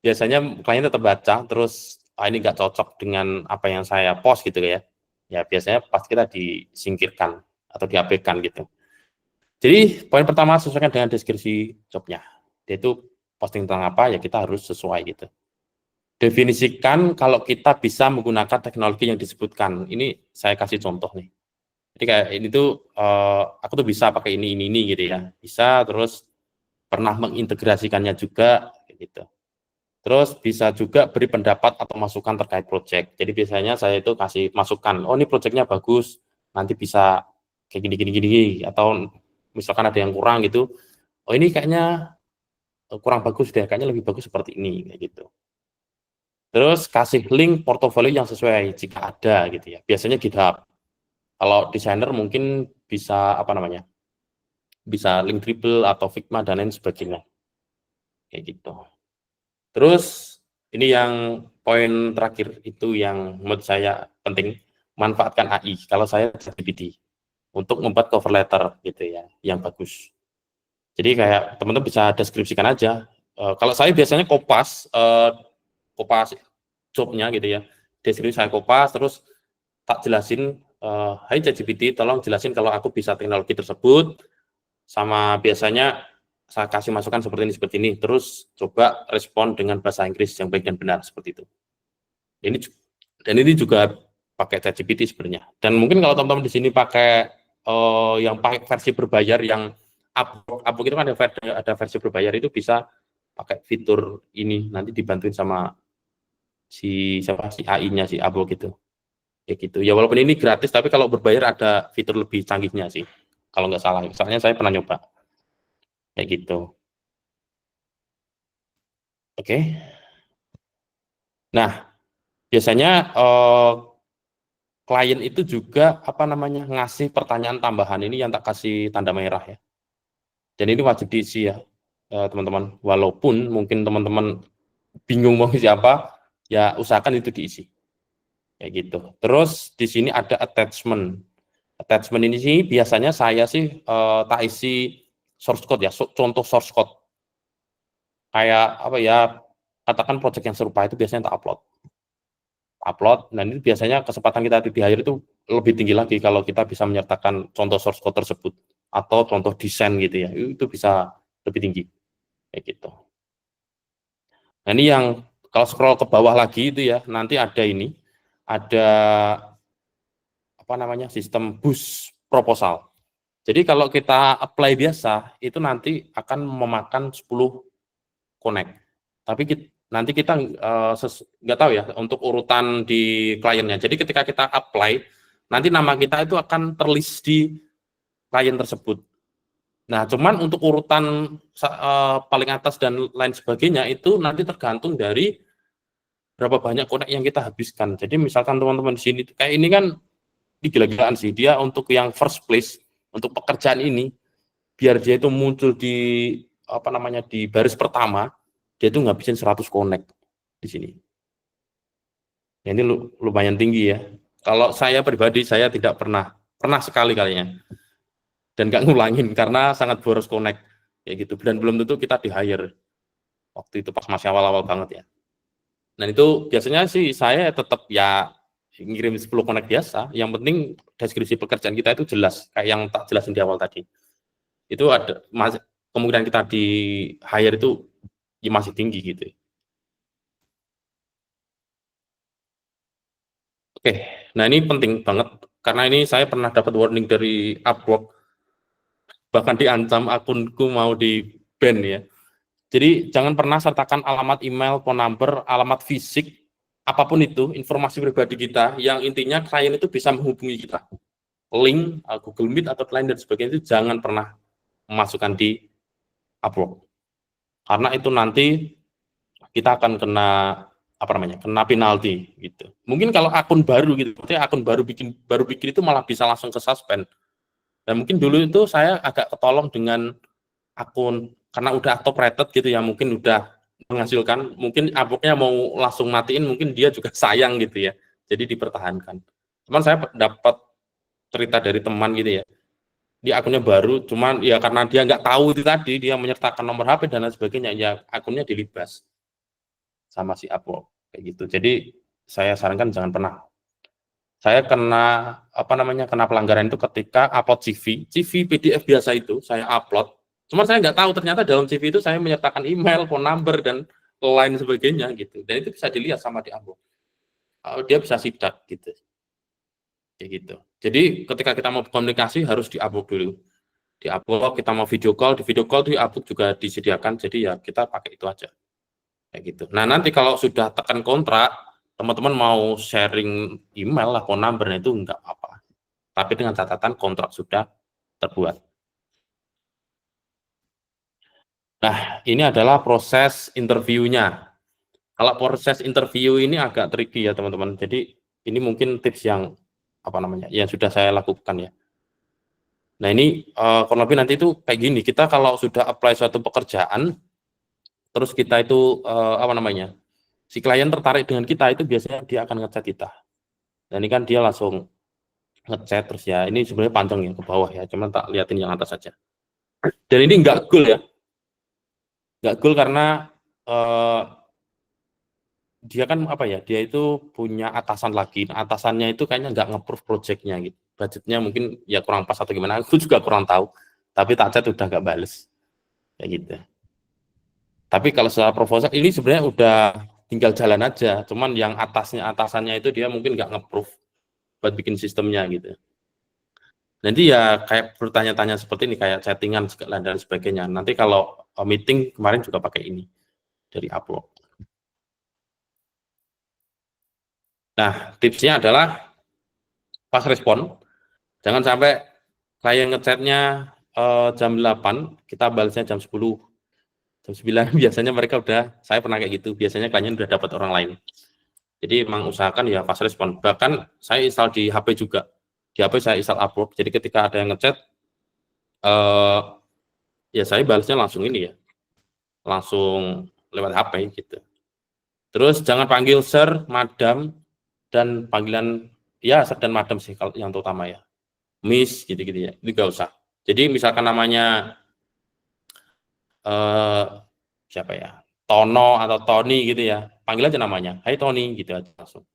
Speaker 2: biasanya klien tetap baca, terus ini nggak cocok dengan apa yang saya post gitu ya. Ya biasanya pasti kita disingkirkan atau diabaikan gitu. Jadi poin pertama sesuaikan dengan deskripsi jobnya. Yaitu posting tentang apa ya kita harus sesuai gitu. Definisikan kalau kita bisa menggunakan teknologi yang disebutkan. Ini saya kasih contoh nih. Jadi kayak ini tuh aku tuh bisa pakai ini gitu ya. Bisa terus pernah mengintegrasikannya juga gitu. Terus bisa juga beri pendapat atau masukan terkait proyek. Jadi biasanya saya itu kasih masukan, oh ini proyeknya bagus, nanti bisa kayak gini, atau misalkan ada yang kurang gitu, oh ini kayaknya kurang bagus deh, kayaknya lebih bagus seperti ini, kayak gitu. Terus kasih link portofolio yang sesuai jika ada gitu ya. Biasanya GitHub. Kalau desainer mungkin bisa apa namanya, bisa link Dribble atau Figma dan lain sebagainya, kayak gitu. Terus ini yang poin terakhir itu yang menurut saya penting, manfaatkan AI. Kalau saya ChatGPT untuk membuat cover letter gitu ya, yang bagus. Jadi kayak teman-teman bisa deskripsikan aja. Kalau saya biasanya kopas jobnya gitu ya. Deskripsi saya kopas, terus tak jelasin, hai ChatGPT, tolong jelasin kalau aku bisa teknologi tersebut, sama biasanya saya kasih masukan seperti ini, terus coba respon dengan bahasa Inggris yang baik dan benar seperti itu. Ini juga pakai ChatGPT sebenarnya. Dan mungkin kalau teman-teman di sini pakai yang pakai versi berbayar yang Upwork itu kan ada versi berbayar, itu bisa pakai fitur ini, nanti dibantuin sama si AI-nya si Upwork gitu. Kayak gitu. Ya walaupun ini gratis, tapi kalau berbayar ada fitur lebih canggihnya sih. Kalau nggak salah, soalnya saya pernah nyoba. Kayak gitu. Oke. Nah, biasanya klien itu juga apa namanya ngasih pertanyaan tambahan ini yang tak kasih tanda merah ya. Dan ini wajib diisi ya, teman-teman. Walaupun mungkin teman-teman bingung mau isi apa, ya usahakan itu diisi. Kayak gitu. Terus di sini ada attachment. Attachment ini sih biasanya saya sih tak isi source code ya, contoh source code. Kayak apa ya, katakan project yang serupa itu biasanya tak upload. Nah ini biasanya kesempatan kita di hire itu lebih tinggi lagi kalau kita bisa menyertakan contoh source code tersebut atau contoh desain gitu ya, itu bisa lebih tinggi kayak gitu. Nah ini yang kalau scroll ke bawah lagi itu ya, nanti ada ini, ada apa namanya sistem boost proposal. Jadi kalau kita apply biasa itu nanti akan memakan 10 connect. Tapi nanti kita nggak tahu ya untuk urutan di kliennya. Jadi ketika kita apply, nanti nama kita itu akan terlist di klien tersebut. Nah, cuman untuk urutan paling atas dan lain sebagainya itu nanti tergantung dari berapa banyak connect yang kita habiskan. Jadi misalkan teman-teman di sini kayak ini kan gila-gilaan sih dia untuk yang first place untuk pekerjaan ini biar dia itu muncul di apa namanya di baris pertama dia itu ngabisin 100 connect di sini. Ya, ini lumayan tinggi ya. Kalau saya pribadi saya tidak pernah sekali kalinya dan nggak ngulangin karena sangat boros connect kayak gitu dan belum tentu kita di hire waktu itu pas masih awal-awal banget ya. Dan itu biasanya sih saya tetap ya ngirim 10 connect biasa. Yang penting deskripsi pekerjaan kita itu jelas kayak yang tak jelasin di awal tadi. Itu ada kemungkinan kita di hire itu ya masih tinggi gitu. Oke, nah ini penting banget karena ini saya pernah dapat warning dari Upwork, bahkan diancam akunku mau di ban ya. Jadi jangan pernah sertakan alamat email, phone number, alamat fisik, apapun itu, informasi pribadi kita, yang intinya klien itu bisa menghubungi kita. Link, Google Meet atau lain dan sebagainya itu jangan pernah memasukkan di Upwork. Karena itu nanti kita akan kena apa namanya kena penalti gitu. Mungkin kalau akun baru gitu, akun baru bikin itu malah bisa langsung ke suspend. Dan mungkin dulu itu saya agak ketolong dengan akun karena udah top rated gitu ya, mungkin udah menghasilkan, mungkin Upwork-nya mau langsung matiin, mungkin dia juga sayang gitu ya. Jadi dipertahankan. Cuman saya dapat cerita dari teman gitu ya. Dia akunnya baru, cuman ya karena dia nggak tahu itu tadi, dia menyertakan nomor HP dan lain sebagainya, ya akunnya dilibas sama si Upwork kayak gitu. Jadi saya sarankan jangan pernah. Saya kena apa namanya kena pelanggaran itu ketika upload CV PDF biasa itu saya upload. Cuman saya nggak tahu ternyata dalam CV itu saya menyertakan email, phone number dan lain sebagainya gitu. Dan itu bisa dilihat sama di Upwork. Dia bisa sidak gitu. Kayak gitu. Jadi ketika kita mau komunikasi harus di Upwork dulu. Di Upwork kita mau video call, di Upwork juga disediakan. Jadi ya kita pakai itu aja. Kayak gitu. Nah, nanti kalau sudah tekan kontrak, teman-teman mau sharing email lah, phone number itu enggak apa-apa. Tapi dengan catatan kontrak sudah terbuat. Nah, ini adalah proses interviewnya. Kalau proses interview ini agak tricky ya, teman-teman. Jadi, ini mungkin tips yang apa namanya, yang sudah saya lakukan ya. Nah, ini kurang lebih nanti itu kayak gini. Kita kalau sudah apply suatu pekerjaan, terus kita itu apa namanya? Si klien tertarik dengan kita itu biasanya dia akan ngechat kita. Dan ini kan dia langsung ngechat terus ya. Ini sebenarnya panjang ya ke bawah ya. Cuman tak liatin yang atas saja. Dan ini nggak goal ya. Nggak goal karena dia kan apa ya? Dia itu punya atasan lagi. Nah, atasannya itu kayaknya nggak nge-approve project-nya gitu. Budgetnya mungkin ya kurang pas atau gimana. Aku juga kurang tahu. Tapi tak chat udah nggak bales. Kayak gitu. Tapi kalau secara proposal ini sebenarnya udah tinggal jalan aja. Cuman yang atasannya itu dia mungkin nggak nge-approve buat bikin sistemnya gitu. Nanti ya kayak bertanya-tanya seperti ini, kayak chattingan dan sebagainya. Nanti kalau meeting kemarin juga pakai ini dari Upwork. Nah, tipsnya adalah pas respon, jangan sampai klien ngechatnya jam 8, kita balasnya jam 10. Jam 9 biasanya mereka udah, saya pernah kayak gitu, biasanya kliennya udah dapat orang lain. Jadi emang usahakan ya fast respon. Bahkan saya install di HP juga. Di HP saya install Upwork. Jadi ketika ada yang ngechat, ya saya balasnya langsung ini ya, langsung lewat HP gitu. Terus jangan panggil sir, madam, dan panggilan ya sir dan madam sih kalau yang terutama ya. Miss gitu-gitu ya. Itu gak usah. Jadi misalkan namanya siapa ya? Tono atau Tony gitu ya. Panggil aja namanya. Hai Tony gitu aja langsung.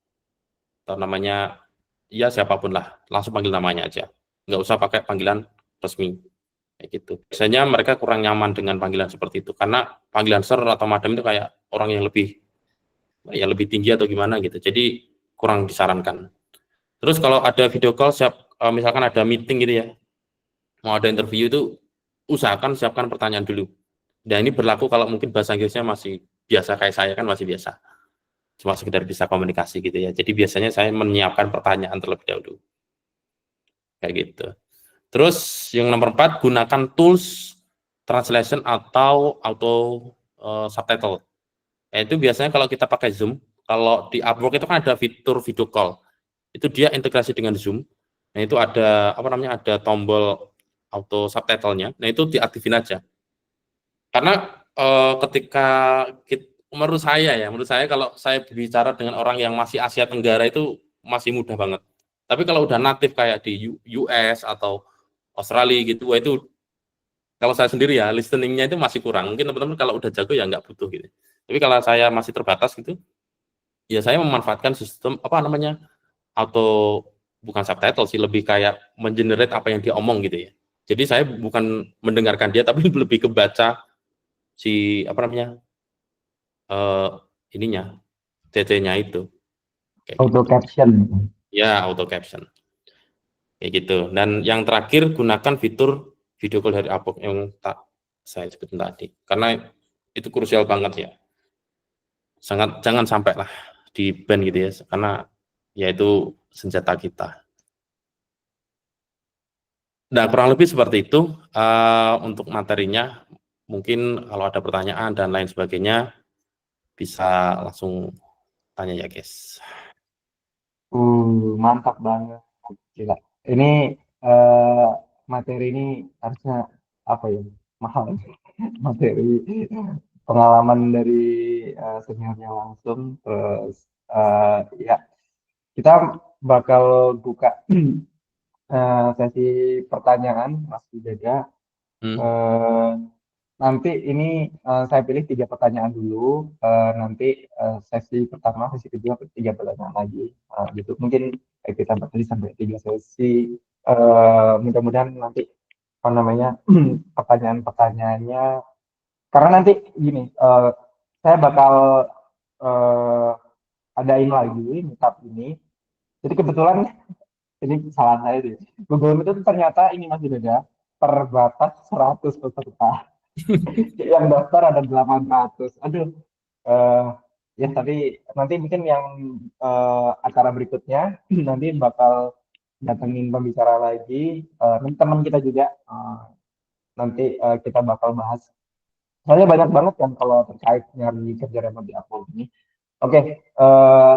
Speaker 2: Atau namanya ya siapapun lah, langsung panggil namanya aja. Nggak usah pakai panggilan resmi. Kayak gitu. Biasanya mereka kurang nyaman dengan panggilan seperti itu karena panggilan sir atau madam itu kayak orang yang lebih tinggi atau gimana gitu. Jadi kurang disarankan. Terus kalau ada video call misalkan ada meeting gitu ya, mau ada interview itu usahakan siapkan pertanyaan dulu. Dan ini berlaku kalau mungkin bahasa Inggrisnya masih biasa kayak saya kan masih biasa. Cuma sekedar bisa komunikasi gitu ya. Jadi biasanya saya menyiapkan pertanyaan terlebih dahulu. Kayak gitu. Terus yang nomor 4, gunakan tools translation atau auto subtitle. Itu biasanya kalau kita pakai Zoom, kalau di Upwork itu kan ada fitur video call. Itu dia integrasi dengan Zoom. Nah, itu ada apa namanya? Ada tombol auto subtitle-nya. Nah, itu diaktifin aja. Karena ketika menurut saya kalau saya bicara dengan orang yang masih Asia Tenggara itu masih mudah banget. Tapi kalau udah natif kayak di US atau Australia gitu, itu kalau saya sendiri ya listeningnya itu masih kurang. Mungkin teman-teman kalau udah jago ya nggak butuh gitu. Tapi kalau saya masih terbatas gitu, ya saya memanfaatkan sistem apa namanya auto bukan subtitle sih, lebih kayak mengenerate apa yang dia omong gitu ya. Jadi saya bukan mendengarkan dia tapi lebih kebaca si apa namanya eh, ininya CC-nya itu kayak
Speaker 1: Auto
Speaker 2: gitu.
Speaker 1: caption.
Speaker 2: Ya auto caption kayak gitu. Dan yang terakhir gunakan fitur video call dari Upwork yang tak saya sebutin tadi karena itu krusial banget ya. Sangat jangan sampai lah di ban gitu ya karena ya itu senjata kita. Nah kurang lebih seperti itu untuk materinya. Mungkin kalau ada pertanyaan dan lain sebagainya bisa langsung tanya ya guys.
Speaker 1: Mantap banget. Gila. Ini eh, materi ini harusnya apa ya? Mahal. Materi pengalaman dari seniornya langsung. Terus ya kita bakal buka sesi pertanyaan Mas Jaga.
Speaker 2: Hmm.
Speaker 1: Eh, Nanti ini saya pilih 3 pertanyaan dulu. Nanti sesi pertama, sesi kedua, 3 pertanyaan lagi. Gitu. Mungkin kita tadi sampai 3 sesi. Mudah-mudahan nanti apa namanya pertanyaan-pertanyaannya. Karena nanti gini, saya bakal eh, adain lagi meetup ini. Jadi kebetulan ini salah saya deh. Google Meet itu ternyata ini masih beda terbatas 100 peserta. Yang daftar ada 800. Aduh, eh ya tapi nanti mungkin yang acara berikutnya nanti bakal datengin pembicara lagi. Nanti teman kita juga nanti kita bakal bahas. Soalnya banyak banget kan kalau terkait nyari kerja remote di Upwork ini. Oke,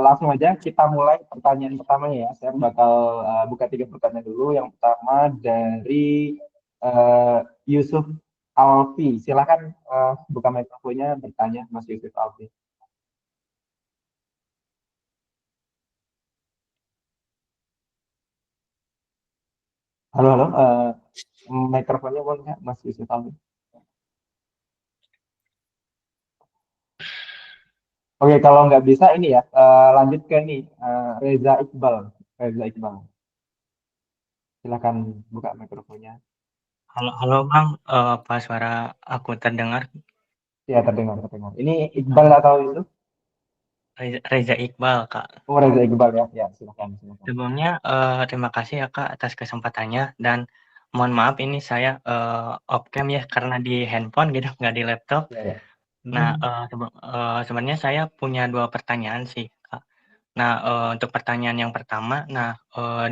Speaker 1: langsung aja kita mulai pertanyaan pertamanya ya. Saya bakal buka 3 pertanyaan dulu. Yang pertama dari eh, Yusuf Alfi. Silakan buka mikrofonnya bertanya Mas Yusuf Alfi. Halo, halo. Mikrofonnya boleh nggak Mas Yusuf Alfi? Oke, kalau nggak bisa ini ya, lanjut ke ini. Reza Iqbal. Reza Iqbal. Silakan buka mikrofonnya.
Speaker 3: Halo, halo Bang, apa suara aku terdengar?
Speaker 1: Ya, terdengar, terdengar. Ini Iqbal atau itu?
Speaker 3: Reza Iqbal, Kak.
Speaker 1: Oh, Reza Iqbal ya. Ya, silakan, silakan.
Speaker 3: Sebelumnya terima kasih ya Kak atas kesempatannya dan mohon maaf ini saya off cam ya karena di handphone gitu nggak di laptop.
Speaker 1: Ya, ya.
Speaker 3: Nah sebenarnya saya punya 2 pertanyaan sih Kak. Nah untuk pertanyaan yang pertama, nah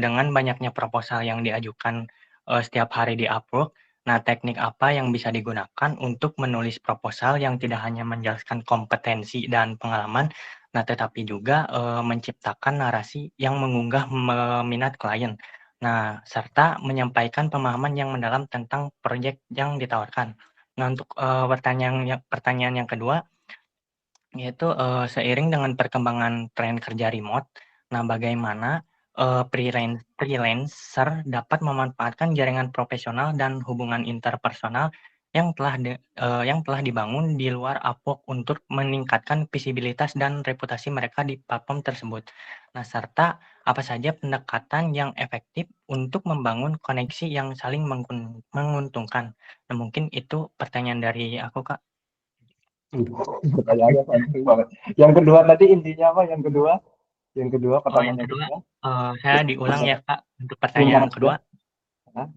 Speaker 3: dengan banyaknya proposal yang diajukan setiap hari di Upwork, Nah, teknik apa yang bisa digunakan untuk menulis proposal yang tidak hanya menjelaskan kompetensi dan pengalaman, nah tetapi juga menciptakan narasi yang mengunggah minat klien. Nah, serta menyampaikan pemahaman yang mendalam tentang proyek yang ditawarkan. Nah, untuk pertanyaan yang kedua, yaitu seiring dengan perkembangan tren kerja remote, nah bagaimana freelancer dapat memanfaatkan jaringan profesional dan hubungan interpersonal yang telah dibangun di luar Upwork untuk meningkatkan visibilitas dan reputasi mereka di platform tersebut. Nah, serta apa saja pendekatan yang efektif untuk membangun koneksi yang saling menguntungkan. Nah, mungkin itu pertanyaan dari aku, Kak.
Speaker 1: Pertanyaannya panjang banget. Yang kedua tadi intinya apa? Yang kedua
Speaker 3: Oh, yang
Speaker 1: pertanyaan yang
Speaker 3: kedua,
Speaker 1: kedua.
Speaker 3: saya diulang ya, Kak, untuk
Speaker 1: Sebentar
Speaker 3: pertanyaan
Speaker 1: ya.
Speaker 3: kedua.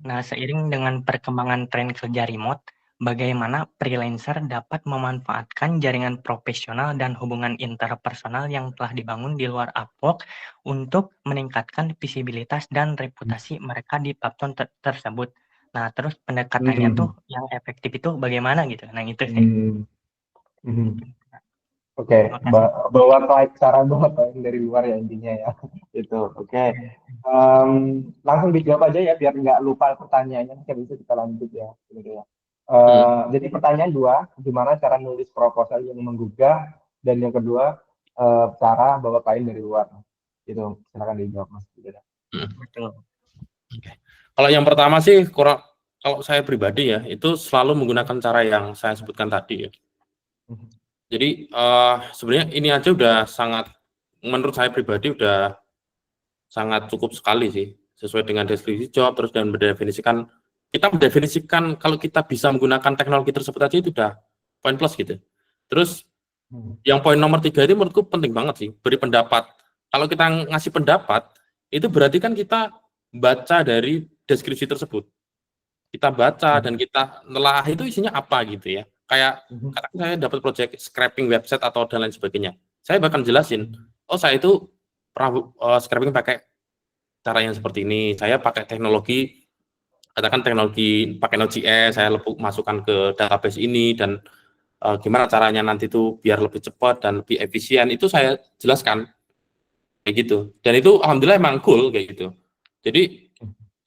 Speaker 3: Nah, seiring dengan perkembangan tren kerja remote, bagaimana freelancer dapat memanfaatkan jaringan profesional dan hubungan interpersonal yang telah dibangun di luar Upwork untuk meningkatkan visibilitas dan reputasi mereka di platform tersebut. Nah, terus pendekatannya tuh
Speaker 1: Hmm.
Speaker 3: yang efektif itu bagaimana gitu? Nah, itu sih.
Speaker 1: Hmm. Hmm.
Speaker 3: Gitu, Kak.
Speaker 1: Oke,
Speaker 3: Terima kasih.
Speaker 1: bawa cara bawa klien dari luar ya intinya ya. Itu, oke. Langsung dijawab aja ya biar nggak lupa pertanyaannya. Nanti bisa kita lanjut ya. Gitu ya.
Speaker 2: Hmm.
Speaker 1: Jadi pertanyaan dua, gimana cara nulis proposal yang menggugah, dan yang kedua cara bawa klien dari luar. Itu silakan dijawab Mas. Gitu ya.
Speaker 3: Betul.
Speaker 2: Oke. Kalau yang pertama sih kalau saya pribadi ya itu selalu menggunakan cara yang saya sebutkan tadi ya. Jadi sebenarnya ini aja udah sangat, menurut saya pribadi udah sangat cukup sekali sih, sesuai dengan deskripsi job, terus dan kita mendefinisikan kalau kita bisa menggunakan teknologi tersebut aja itu udah poin plus gitu. Terus yang poin nomor 3 ini menurutku penting banget sih, beri pendapat. Kalau kita ngasih pendapat, itu berarti kan kita baca dari deskripsi tersebut. Kita baca dan kita telah itu isinya apa gitu ya. Kayak katakan saya dapat project scraping website atau dan lain sebagainya. Saya bahkan jelasin, oh saya itu pernah scraping pakai cara yang seperti ini. Saya pakai teknologi, katakan teknologi pakai Node.js, saya masukkan ke database ini dan gimana caranya nanti itu biar lebih cepat dan lebih efisien, itu saya jelaskan kayak gitu. Dan itu alhamdulillah emang cool kayak gitu. Jadi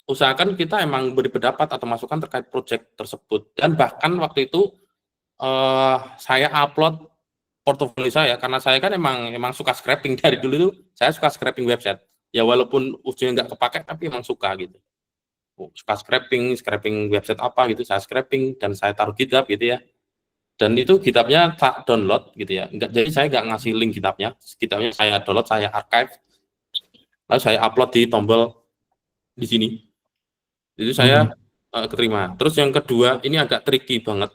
Speaker 2: usahakan kita emang beri pendapat atau masukan terkait project tersebut. Dan bahkan waktu itu saya upload portofolio saya karena saya kan emang suka scraping dari dulu itu, saya suka scraping website. Ya walaupun ujungnya nggak kepake tapi emang suka gitu. Suka scraping website apa gitu, saya scraping dan saya taruh GitHub gitu ya. Dan itu GitHub-nya tak download gitu ya. Jadi saya nggak ngasih link GitHub-nya. GitHub-nya saya download, saya archive, lalu saya upload di tombol di sini. Itu saya keterima. Terus yang kedua, ini agak tricky banget.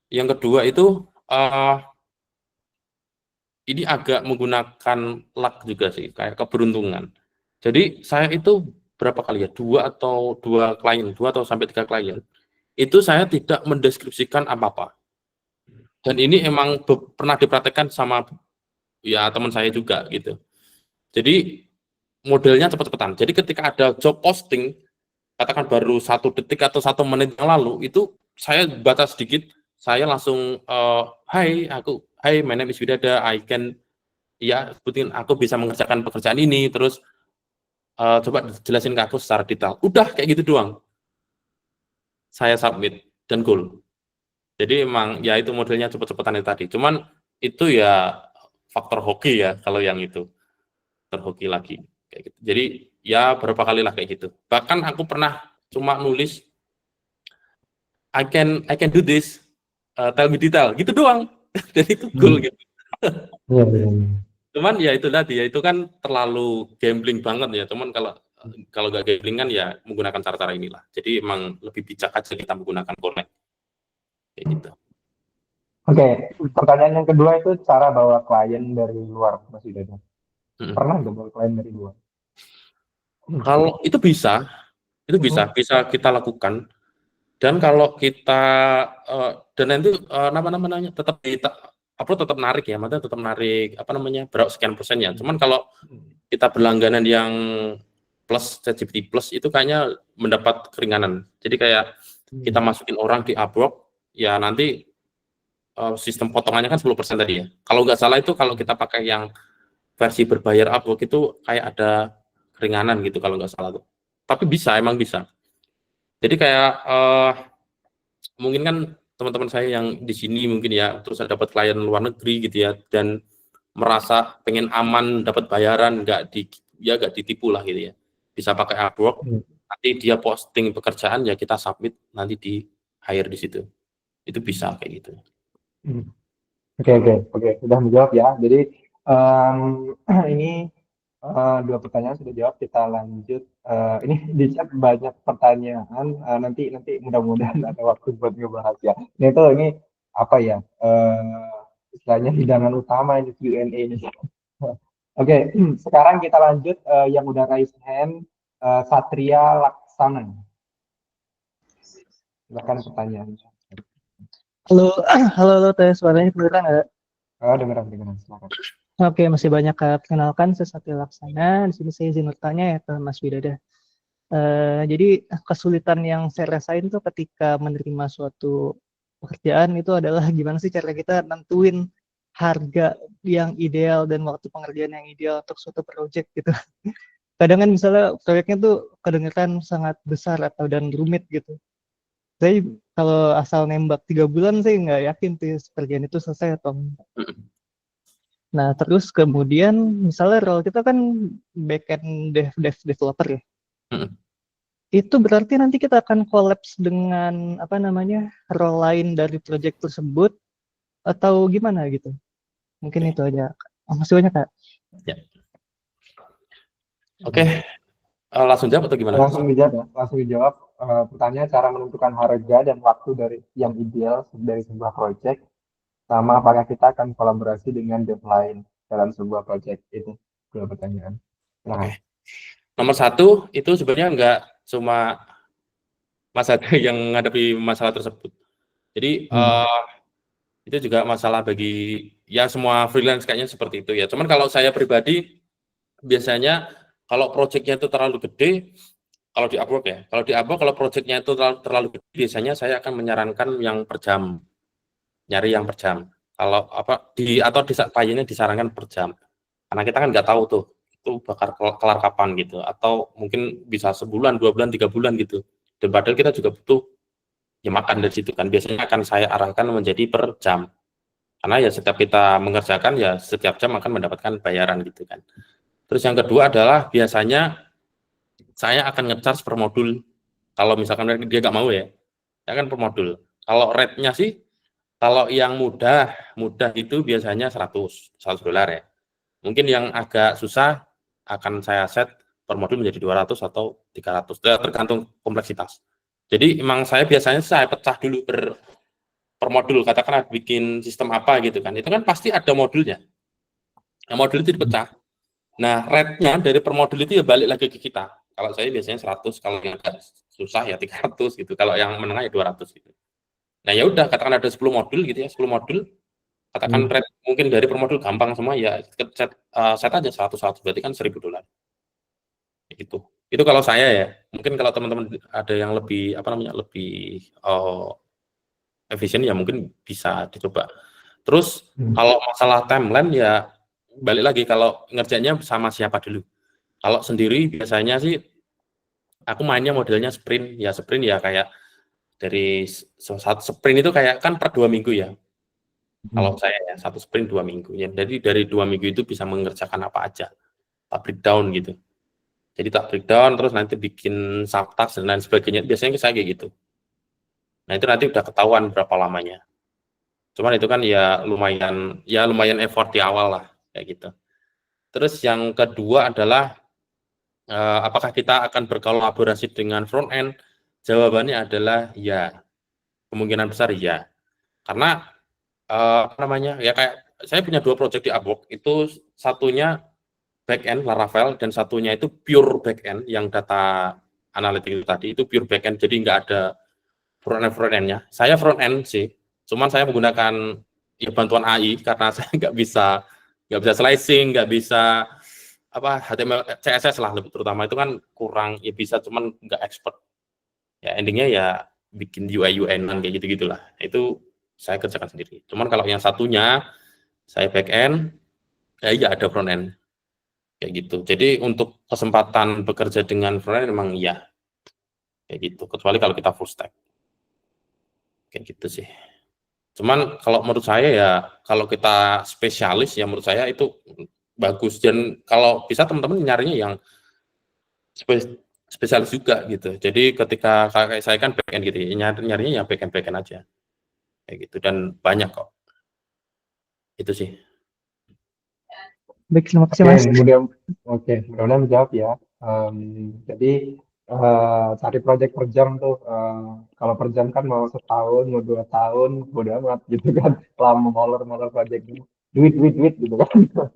Speaker 2: Yang kedua itu ini agak menggunakan luck juga sih, kayak keberuntungan. Jadi saya itu berapa kali ya, dua atau sampai 3 klien, itu saya tidak mendeskripsikan apa-apa. Dan ini emang pernah dipraktekkan sama ya teman saya juga gitu. Jadi modelnya cepet-cepetan. Jadi ketika ada job posting, katakan baru 1 detik atau 1 menit yang lalu, itu saya baca sedikit, saya langsung hi, my name is Widada, ya sebutin aku bisa mengerjakan pekerjaan ini, terus coba jelasin ke aku secara detail. Udah kayak gitu doang. Saya submit dan goal. Jadi emang ya itu modelnya cepet-cepetan itu tadi. Cuman itu ya faktor hoki ya kalau yang itu. Terhoki lagi kayak gitu. Jadi ya berapa kali lah kayak gitu. Bahkan aku pernah cuma nulis I can do this, tell me detail gitu doang. Dan itu goal gitu. Cuman ya itu tadi ya, itu kan terlalu gambling banget ya. Cuman kalau nggak gambling kan ya menggunakan cara-cara inilah. Jadi emang lebih bijak aja kita menggunakan connect kayak gitu.
Speaker 1: Oke, pertanyaan yang kedua itu cara bawa klien dari luar, Mas Widada. Pernah nggak bawa klien dari luar?
Speaker 2: Kalau itu bisa kita lakukan. Dan kalau kita dan nanti namanya tetap upload tetap narik ya, maksudnya tetap narik apa namanya berapa sekian persen ya. Cuman kalau kita berlangganan yang plus ChatGPT Plus itu kayaknya mendapat keringanan. Jadi kayak kita masukin orang di Upwork, ya nanti sistem potongannya kan 10% tadi ya. Kalau nggak salah itu kalau kita pakai yang versi berbayar Upwork itu kayak ada keringanan gitu kalau nggak salah tuh. Tapi bisa, emang bisa. Jadi kayak mungkin kan teman-teman saya yang di sini mungkin ya, terus ada dapat klien luar negeri gitu ya, dan merasa pengen aman dapat bayaran, nggak ditipu lah gitu ya. Bisa pakai Upwork, nanti dia posting pekerjaan ya kita submit, nanti di hire di situ. Itu bisa kayak gitu.
Speaker 1: Oke, sudah menjawab ya. Jadi ini dua pertanyaan sudah jawab. Kita lanjut. Ini di chat banyak pertanyaan. Nanti mudah-mudahan ada waktu buat ngebahas ya. Ini apa ya? Istilahnya hidangan utama ini Q&A ini. Oke, sekarang kita lanjut yang udah raise hand, Satria Laksana. Silakan pertanyaannya.
Speaker 4: Halo, Teh. Suaranya kedengeran nggak?
Speaker 1: Dengeran, silakan.
Speaker 4: Oke, masih banyak perkenalkan, saya Satria Laksana. Di sini saya izin bertanya ya ke Mas Widada. Jadi kesulitan yang saya rasain tuh ketika menerima suatu pekerjaan itu adalah gimana sih cara kita nentuin harga yang ideal dan waktu pengerjaan yang ideal untuk suatu project gitu. Kadang kan misalnya proyeknya tuh kedengeran sangat besar dan rumit gitu. Saya kalau asal nembak 3 bulan saya nggak yakin tuh pekerjaan itu selesai atau enggak. Nah terus kemudian misalnya role kita kan backend developer ya. Itu berarti nanti kita akan collapse dengan role lain dari project tersebut atau gimana gitu? Mungkin itu aja. Masih banyak Kak.
Speaker 2: Ya. Oke. Langsung jawab atau gimana?
Speaker 1: Langsung dijawab. Pertanyaan cara menentukan harga dan waktu dari yang ideal dari sebuah project, sama apakah kita akan kolaborasi dengan dev lain dalam sebuah project. Itu dua pertanyaan.
Speaker 2: Oke. Nomor satu itu sebenarnya nggak cuma Mas Ade yang menghadapi masalah tersebut. Jadi itu juga masalah bagi ya semua freelance kayaknya seperti itu ya. Cuman kalau saya pribadi biasanya kalau projectnya itu terlalu gede, kalau di Upwork ya, kalau projectnya itu terlalu gede, biasanya saya akan menyarankan yang per jam, nyari yang per jam. Kalau kliennya disarankan per jam, karena kita kan nggak tahu tuh itu bakal kelar kapan gitu, atau mungkin bisa sebulan, 2 bulan, 3 bulan gitu. Dan padahal kita juga butuh ya makan dari situ kan. Biasanya akan saya arahkan menjadi per jam, karena ya setiap kita mengerjakan ya setiap jam akan mendapatkan bayaran gitu kan. Terus yang kedua adalah biasanya saya akan nge-charge per modul. Kalau misalkan dia nggak mau ya kan per modul. Kalau rate-nya sih, kalau yang mudah itu biasanya $100 ya. Mungkin yang agak susah akan saya set per modul menjadi 200 atau 300, tergantung kompleksitas. Jadi emang saya biasanya pecah dulu per modul, katakanlah bikin sistem apa gitu kan. Itu kan pasti ada modulnya. Nah, modul itu dipecah. Nah, rate-nya dari per modul itu ya balik lagi ke kita. Kalau saya biasanya 100, kalau yang agak susah ya 300 gitu. Kalau yang menengah ya 200 gitu. Nah, ya udah katakan ada 10 modul gitu ya, 10 modul. Katakan rate mungkin dari per modul gampang semua ya set aja 100 berarti kan $1.000. Gitu. Itu kalau saya ya. Mungkin kalau teman-teman ada yang lebih lebih efisien ya mungkin bisa dicoba. Terus kalau masalah timeline ya balik lagi, kalau ngerjainnya sama siapa dulu. Kalau sendiri biasanya sih aku mainnya modelnya sprint ya kayak dari satu sprint itu kayak kan per 2 minggu ya. Kalau saya ya satu sprint 2 minggu ya. Jadi dari 2 minggu itu bisa mengerjakan apa aja. Tak breakdown gitu. Jadi tak breakdown terus nanti bikin subtask dan lain sebagainya. Biasanya saya kayak gitu. Nah itu nanti udah ketahuan berapa lamanya. Cuman itu kan ya lumayan effort di awal lah kayak gitu. Terus yang kedua adalah apakah kita akan berkolaborasi dengan front end? Jawabannya adalah ya, kemungkinan besar ya. Karena ya kayak saya punya 2 project di Upwork, itu satunya backend Laravel dan satunya itu pure backend yang data analytics tadi itu pure backend, jadi nggak ada front end-nya. Saya front end sih, cuman saya menggunakan ya bantuan AI karena saya nggak bisa slicing, nggak bisa HTML, CSS lah lebih terutama itu kan kurang ya bisa, cuman nggak expert. Ya endingnya ya bikin UI UX-an kayak gitu-gitulah. Itu saya kerjakan sendiri. Cuman kalau yang satunya saya back end, ya ada front end kayak gitu. Jadi untuk kesempatan bekerja dengan front end memang iya kayak gitu. Kecuali kalau kita full stack kayak gitu sih. Cuman kalau menurut saya ya kalau kita spesialis ya menurut saya itu bagus, dan kalau bisa teman-teman nyarinya yang spesialis juga gitu. Jadi ketika kayak saya kan back end gitu ya, nyarinya yang back end aja kayak gitu, dan banyak kok. Itu sih.
Speaker 4: Baik, terima kasih
Speaker 1: Oke,
Speaker 4: Mas.
Speaker 1: mudah-mudahan menjawab ya. Jadi cari project per jam tuh, kalau per jam kan mau setahun, mau 2 tahun, bodo amat gitu kan. Lama molor projectnya, duit gitu kan.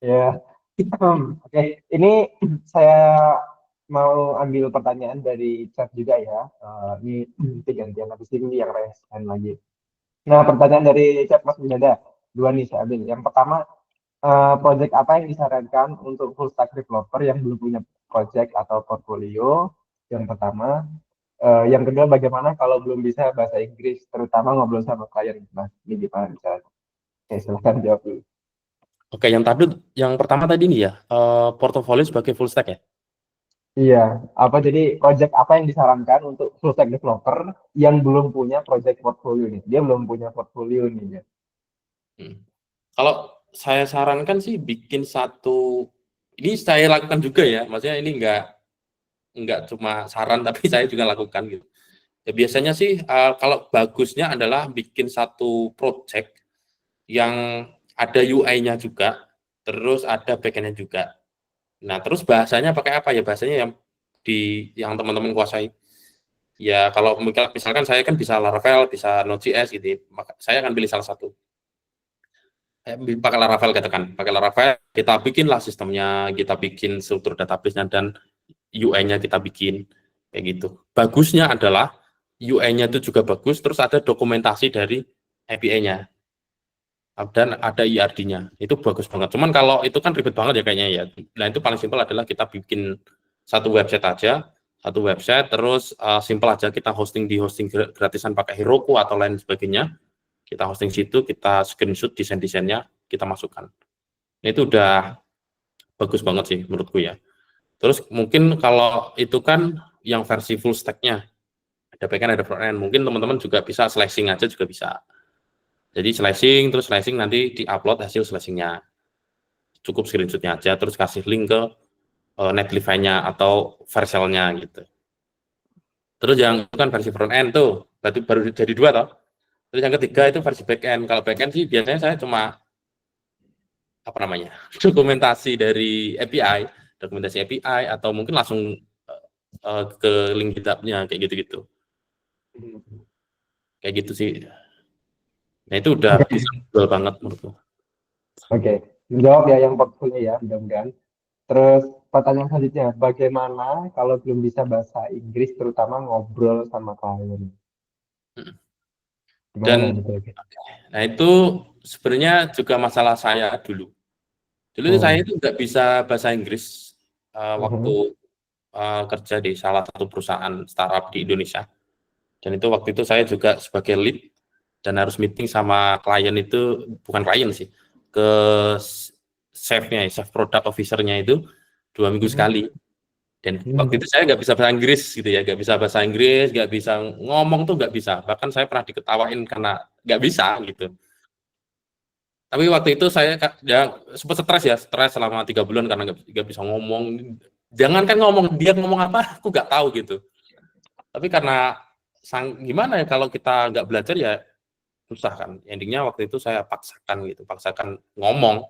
Speaker 1: Ya, oke. Ini saya mau ambil pertanyaan dari chat juga ya. Ini gantian habis ini yang raise hand lagi. Nah, pertanyaan dari chat Mas Binada, dua nih saya ambil. Yang pertama, project apa yang disarankan untuk full stack developer yang belum punya project atau portfolio? Yang pertama. Yang kedua, bagaimana kalau belum bisa bahasa Inggris, terutama ngobrol sama klien? Nah, ini gimana caranya? Oke, silahkan jawab dulu.
Speaker 2: Oke, yang pertama tadi nih ya, portofolio sebagai full stack ya.
Speaker 1: Iya, jadi project apa yang disarankan untuk full stack developer yang belum punya project portfolio nih? Dia belum punya portfolio nih ya.
Speaker 2: Kalau saya sarankan sih bikin satu, ini saya lakukan juga ya, maksudnya ini enggak cuma saran tapi saya juga lakukan gitu. Ya biasanya sih kalau bagusnya adalah bikin satu project yang ada UI-nya juga, terus ada back-end-nya juga. Nah, terus bahasanya pakai apa ya? Bahasanya yang teman-teman kuasai. Ya kalau misalkan saya kan bisa Laravel, bisa Node.js gitu ya, maka saya akan pilih salah satu. Pakai Laravel katakan, pakai Laravel kita bikinlah sistemnya, kita bikin struktur database-nya, dan UI-nya kita bikin kayak gitu. Bagusnya adalah UI-nya itu juga bagus, terus ada dokumentasi dari API-nya dan ada IRD-nya. Itu bagus banget. Cuman kalau itu kan ribet banget ya kayaknya ya. Nah, itu paling simpel adalah kita bikin satu website aja, terus simpel aja kita hosting gratisan pakai Heroku atau lain sebagainya. Kita hosting situ, kita screenshot desain-desainnya, kita masukkan. Nah, itu udah bagus banget sih menurutku ya. Terus mungkin kalau itu kan yang versi full stack-nya, ada backend, ada frontend. Mungkin teman-teman juga bisa slicing aja juga bisa. Jadi terus slicing nanti di-upload hasil slicing-nya. Cukup screenshot-nya aja, terus kasih link ke Netlify-nya atau Vercel-nya gitu. Terus yang itu kan versi front-end tuh, berarti baru jadi 2 toh. Terus yang ketiga itu versi back-end. Kalau back-end sih biasanya saya cuma dokumentasi dari dokumentasi API, atau mungkin langsung ke link GitHub-nya kayak gitu-gitu. Kayak gitu sih. Nah, itu udah bisa jual banget menurutku.
Speaker 1: Oke, menjawab ya yang portfolio ya, mudah-mudahan. Terus pertanyaan selanjutnya, bagaimana kalau belum bisa bahasa Inggris, terutama ngobrol sama klien? Gimana
Speaker 2: Dan
Speaker 1: nih?
Speaker 2: nah itu sebenarnya juga masalah saya dulu. Dulu saya itu nggak bisa bahasa Inggris waktu kerja di salah satu perusahaan startup di Indonesia. Dan itu waktu itu saya juga sebagai lead dan harus meeting sama klien itu, bukan klien sih, ke chef-nya, chef product officer-nya itu 2 minggu sekali. Dan waktu itu saya nggak bisa bahasa Inggris gitu ya, nggak bisa bahasa Inggris, nggak bisa ngomong tuh nggak bisa. Bahkan saya pernah diketawain karena nggak bisa gitu. Tapi waktu itu saya ya sempat stres selama 3 bulan karena nggak bisa ngomong. Jangankan ngomong, dia ngomong apa aku nggak tahu gitu. Tapi karena gimana ya, kalau kita nggak belajar ya susah kan. Endingnya waktu itu saya paksakan ngomong.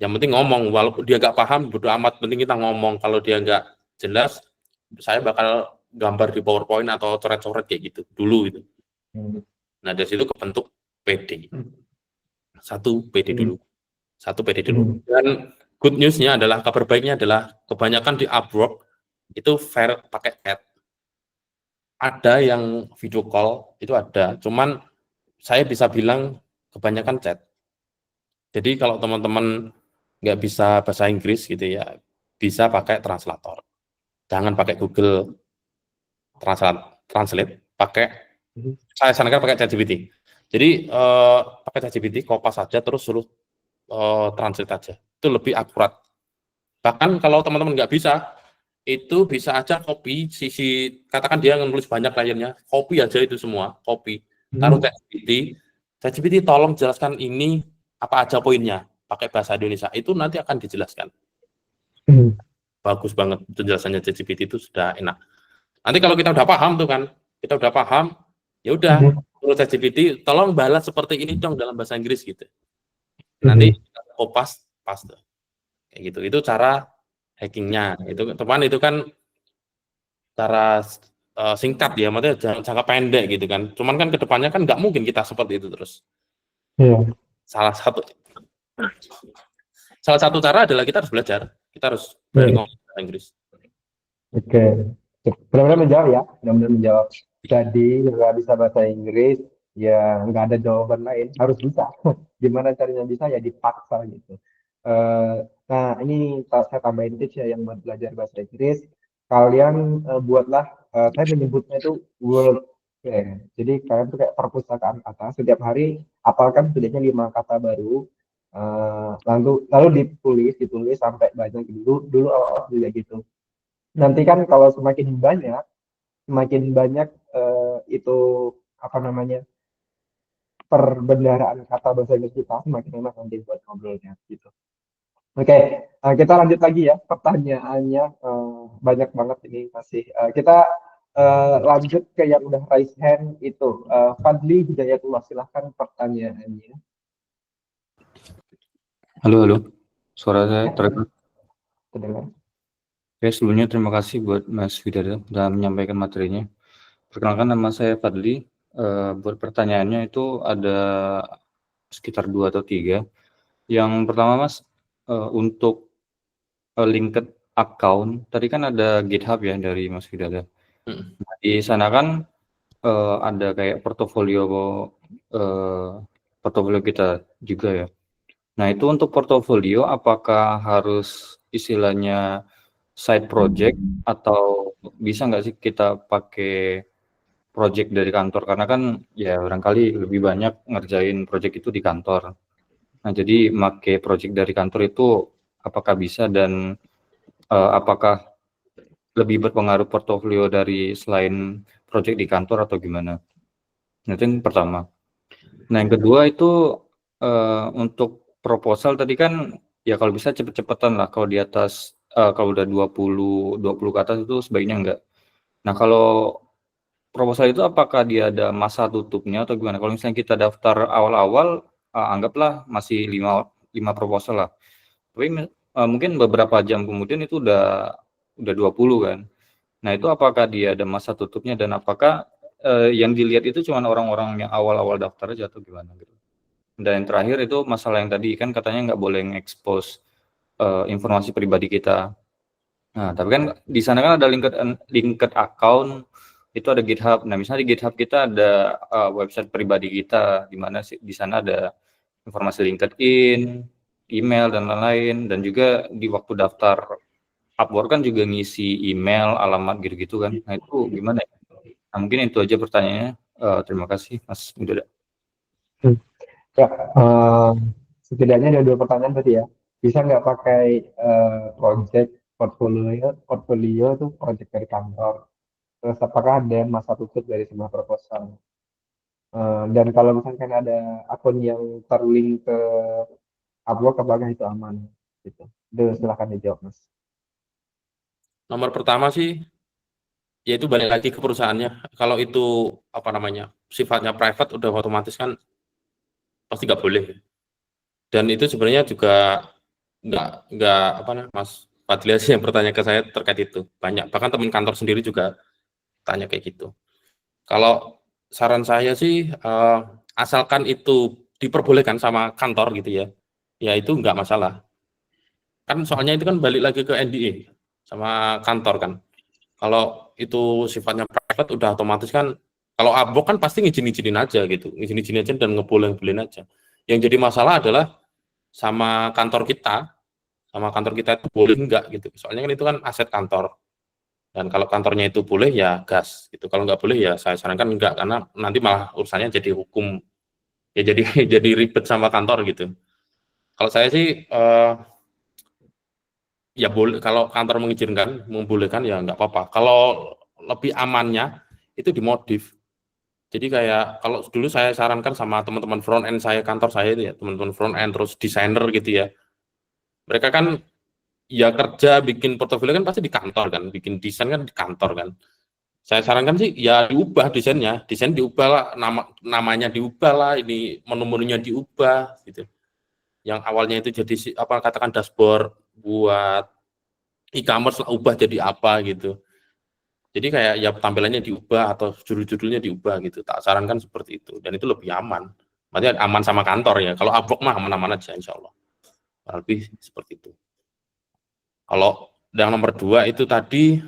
Speaker 2: Yang penting ngomong, walaupun dia nggak paham, bodo amat, penting kita ngomong. Kalau dia nggak jelas, saya bakal gambar di PowerPoint atau coret-coret kayak gitu dulu gitu. Nah, dari situ kebentuk PD. Satu PD dulu. Dan good news-nya adalah, kabar baiknya adalah kebanyakan di Upwork itu pakai chat. Ada yang video call, itu ada. Cuman saya bisa bilang kebanyakan chat. Jadi kalau teman-teman nggak bisa bahasa Inggris gitu ya, bisa pakai translator. Jangan pakai Google Translate. pakai saya sarankan pakai ChatGPT. Jadi pakai ChatGPT, kopas saja terus suruh translate aja. Itu lebih akurat. Bahkan kalau teman-teman nggak bisa, itu bisa aja copy sisi, katakan dia nulis banyak kliennya, copy aja itu semua, copy. Taruh ChatGPT, ChatGPT tolong jelaskan ini apa aja poinnya, pakai bahasa Indonesia. Itu nanti akan dijelaskan. Bagus banget penjelasannya ChatGPT itu sudah enak. Nanti kalau kita udah paham tuh kan, kita udah paham, ya udah, terus ChatGPT tolong balas seperti ini dong dalam bahasa Inggris gitu. Nanti kopas pas tuh. Kayak gitu. Itu cara hackingnya. Itu teman itu kan cara singkat ya, maksudnya jangka pendek gitu kan. Cuman kan kedepannya kan nggak mungkin kita seperti itu terus. Salah satu cara adalah kita harus belajar. Kita harus berani ngomong bahasa Inggris.
Speaker 1: Oke, benar-benar menjawab ya, benar-benar menjawab. Jadi nggak bisa bahasa Inggris, ya nggak ada jawaban lain, harus bisa. Gimana caranya bisa ya dipaksa gitu. Nah ini saya tambahin tips ya yang buat belajar bahasa Inggris. Kalian buatlah, saya menyebutnya itu word plan. Jadi kalian tuh kayak perpustakaan kata. Setiap hari apalkan setidaknya 5 kata baru. Lalu ditulis sampai banyak dulu awal juga gitu. Nanti kan kalau semakin banyak itu apa namanya perbendaharaan kata bahasa Inggris kita semakin enak nanti buat ngobrolnya gitu. Oke, kita lanjut lagi ya pertanyaannya, banyak banget ini masih. Kita lanjut ke yang udah raise hand itu, Fadli Hidayatullah, silahkan pertanyaannya.
Speaker 5: Halo, suara saya terdengar.
Speaker 1: Terdengar.
Speaker 5: Oke, sebelumnya terima kasih buat Mas Widada sudah menyampaikan materinya. Perkenalkan, nama saya Fadli. Buat pertanyaannya itu ada sekitar 2 atau 3. Yang pertama Mas, untuk linked account, tadi kan ada GitHub ya dari Mas Widada. Di sana kan ada kayak portofolio kita juga ya. Nah, itu untuk portofolio apakah harus istilahnya side project atau bisa nggak sih kita pakai project dari kantor? Karena kan ya barangkali lebih banyak ngerjain project itu di kantor. Nah, jadi pakai project dari kantor itu apakah bisa dan apakah lebih berpengaruh portofolio dari selain project di kantor atau gimana? Nah, itu yang pertama. Nah, yang kedua itu untuk proposal tadi kan ya kalau bisa cepet-cepetan lah, kalau di atas kalau udah 20 ke atas itu sebaiknya enggak. Nah, kalau proposal itu apakah dia ada masa tutupnya atau gimana? Kalau misalnya kita daftar awal-awal, anggaplah masih 5 proposal lah. Tapi mungkin beberapa jam kemudian itu udah 20 kan. Nah, itu apakah dia ada masa tutupnya dan apakah yang dilihat itu cuma orang-orang yang awal-awal daftar aja atau gimana gitu? Dan yang terakhir itu masalah yang tadi kan katanya nggak boleh nge-expose informasi pribadi kita. Nah, tapi kan di sana kan ada linked account, itu ada GitHub. Nah, misalnya di GitHub kita ada website pribadi kita, di mana di sana ada informasi LinkedIn, email dan lain-lain, dan juga di waktu daftar Upwork kan juga ngisi email, alamat gitu-gitu kan. Nah, itu gimana ya? Nah, mungkin itu aja pertanyaannya. Terima kasih Mas Widada.
Speaker 1: Ya, setidaknya ada 2 pertanyaan tadi ya. Bisa nggak pakai project portfolio itu project dari kantor? Terus apakah ada masa tutup dari sebuah proposal? Dan kalau misalkan ada akun yang terlink ke Upwork, apakah itu aman? Gitu. Itu silahkan dijawab, Mas.
Speaker 2: Nomor pertama sih, yaitu balik lagi ke perusahaannya. Kalau itu apa namanya sifatnya private, udah otomatis kan pasti nggak boleh. Dan itu sebenarnya juga nggak apa namanya Mas Fadli yang bertanya ke saya terkait itu. Banyak bahkan teman kantor sendiri juga tanya kayak gitu. Kalau saran saya sih asalkan itu diperbolehkan sama kantor gitu ya, ya itu nggak masalah. Kan soalnya itu kan balik lagi ke NDA sama kantor kan. Kalau itu sifatnya private udah otomatis kan, kalau Upwork kan pasti ngizin-ngizinin aja gitu, ngizin-ngizinin aja dan ngebolehin aja. Yang jadi masalah adalah sama kantor kita itu boleh enggak gitu. Soalnya kan itu kan aset kantor. Dan kalau kantornya itu boleh ya gas gitu. Kalau nggak boleh ya saya sarankan enggak, karena nanti malah urusannya jadi hukum, ya jadi jadi ribet sama kantor gitu. Kalau saya sih ya boleh, kalau kantor mengizinkan, membolehkan ya nggak apa-apa. Kalau lebih amannya itu dimodif. Jadi kayak kalau dulu saya sarankan sama teman-teman front end saya, kantor saya itu ya, teman-teman front end terus desainer gitu ya. Mereka kan ya kerja bikin portofolio kan pasti di kantor kan, bikin desain kan di kantor kan. Saya sarankan sih ya diubah desainnya, desain diubah lah, namanya diubah lah, ini menu-menunya diubah gitu. Yang awalnya itu jadi apa, katakan dashboard buat e-commerce lah, ubah jadi apa gitu. Jadi kayak ya tampilannya diubah atau judul-judulnya diubah gitu. Tak sarankan seperti itu, dan itu lebih aman. Maksudnya aman sama kantor ya. Kalau Upwork mah aman-aman aja insya Allah. Lebih seperti itu. Kalau yang nomor 2 itu tadi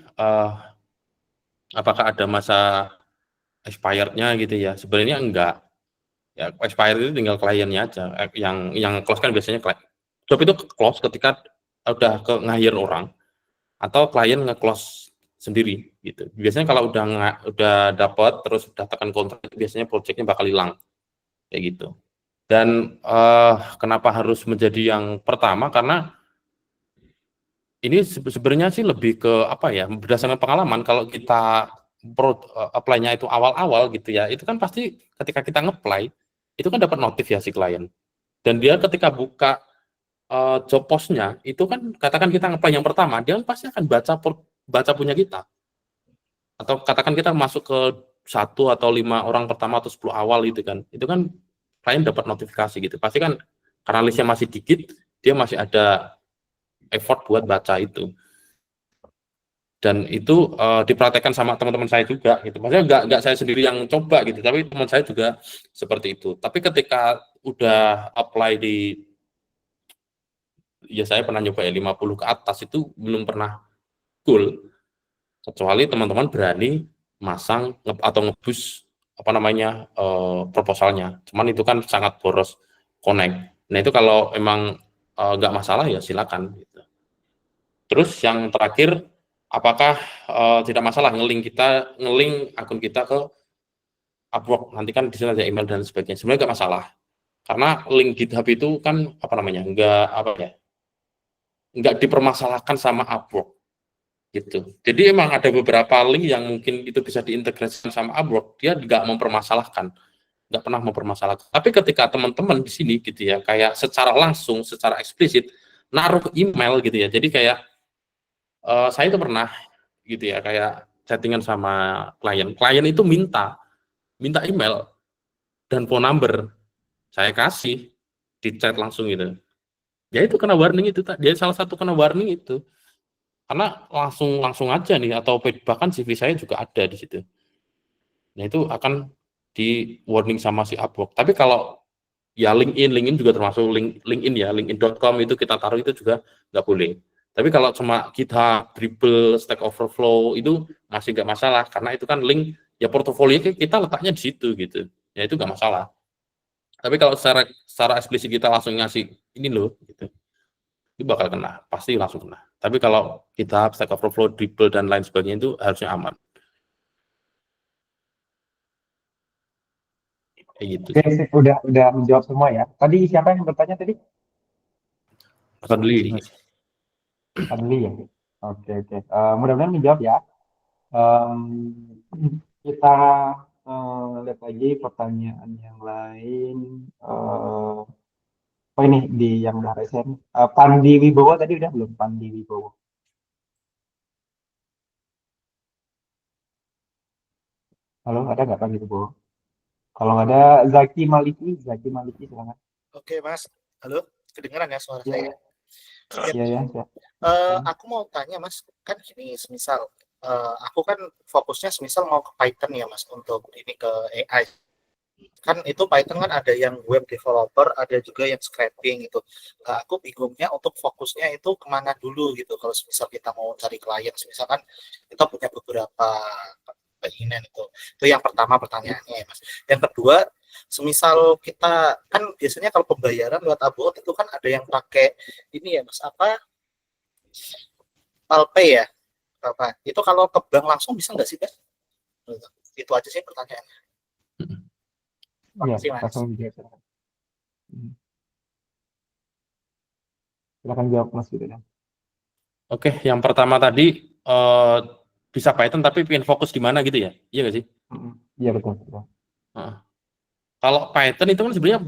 Speaker 2: apakah ada masa expired-nya gitu ya? Sebenarnya enggak. Ya expired itu tinggal kliennya aja. Yang close kan biasanya job itu close ketika udah ke nge-hire orang atau klien nge-close sendiri gitu. Biasanya kalau udah dapat terus udah tekan kontrak itu biasanya projectnya bakal hilang kayak gitu. Dan kenapa harus menjadi yang pertama? Karena ini sebenarnya sih lebih ke apa ya, berdasarkan pengalaman. Kalau kita apply-nya itu awal-awal gitu ya, itu kan pasti ketika kita nge-apply itu kan dapat notif ya si klien. Dan dia ketika buka job post-nya itu kan, katakan kita nge-apply yang pertama, dia pasti akan baca punya kita. Atau katakan kita masuk ke 1 atau 5 orang pertama atau 10 awal gitu kan. Itu kan klien dapat notifikasi gitu. Pasti kan karena listnya masih dikit, dia masih ada effort buat baca itu. Dan itu dipraktekkan sama teman-teman saya juga gitu. Maksudnya nggak saya sendiri yang coba gitu, tapi teman saya juga seperti itu. Tapi ketika udah apply ya saya pernah nyoba ya 50 ke atas itu belum pernah goal, kecuali teman-teman berani masang atau ngebus apa namanya proposalnya. Cuman itu kan sangat boros connect. Nah itu kalau emang nggak masalah ya silakan gitu. Terus yang terakhir, apakah tidak masalah nge-link akun kita ke Upwork, nanti kan di sini ada email dan sebagainya. Sebenarnya nggak masalah, karena link GitHub itu kan apa namanya, nggak dipermasalahkan sama Upwork gitu. Jadi emang ada beberapa link yang mungkin itu bisa diintegrasikan sama Upwork, dia nggak nggak pernah mempermasalahkan. Tapi ketika teman-teman di sini gitu ya, kayak secara langsung, secara eksplisit naruh email gitu ya. Jadi kayak saya itu pernah gitu ya, kayak chattingan sama klien itu minta email dan phone number, saya kasih di chat langsung gitu. Ya itu kena warning itu, dia salah satu kena warning itu. Karena langsung aja nih, atau bahkan CV saya juga ada di situ. Nah itu akan di warning sama si Upwork. Tapi kalau ya LinkedIn juga termasuk LinkedIn ya, linkedin.com itu kita taruh itu juga nggak boleh. Tapi kalau cuma kita Dribble, Stack Overflow itu masih nggak masalah, karena itu kan link ya, portofolio kita letaknya di situ gitu. Ya itu nggak masalah. Tapi kalau secara eksplisit kita langsung ngasih ini loh gitu, itu bakal kena, pasti langsung kena. Tapi kalau kita Stack Overflow, Dribble dan lain sebagainya itu harusnya aman. Kayak gitu.
Speaker 1: Oke, sip. Udah menjawab semua ya. Tadi siapa yang bertanya tadi?
Speaker 5: Fadli.
Speaker 1: Fadli ya. Oke. Mudah-mudahan menjawab ya. Kita lihat lagi pertanyaan yang lain. Oh ini di yang udah resen. Pandi Wibowo tadi udah belum? Pandi Wibowo. Halo, ada nggak Pandi Wibowo? Kalau nggak ada, Zaki Maliki silakan.
Speaker 6: Oke Mas, halo, kedengeran ya suara saya?
Speaker 1: Iya.
Speaker 6: Aku mau tanya Mas, kan ini semisal aku kan fokusnya semisal mau ke Python ya Mas, untuk ini ke AI. Kan itu Python kan ada yang web developer, ada juga yang scraping gitu. Aku bingungnya untuk fokusnya itu kemana dulu gitu. Kalau semisal kita mau cari klien, misalkan kita punya beberapa keinginan itu yang pertama pertanyaannya ya Mas. Yang kedua, semisal kita kan biasanya kalau pembayaran lewat Upwork itu kan ada yang pakai ini ya Mas, apa, Alpay ya, Bapak. Itu kalau ke bank langsung bisa nggak sih, Mas? Itu aja sih pertanyaannya.
Speaker 1: Iya,
Speaker 6: Makasih, Mas.
Speaker 1: langsung dijawab. Silakan. Silakan jawab Mas Widada.
Speaker 2: Oke, yang pertama tadi bisa Python tapi pengen fokus di mana gitu ya? Iya nggak sih?
Speaker 1: Iya betul, betul.
Speaker 2: Kalau Python itu kan sebenarnya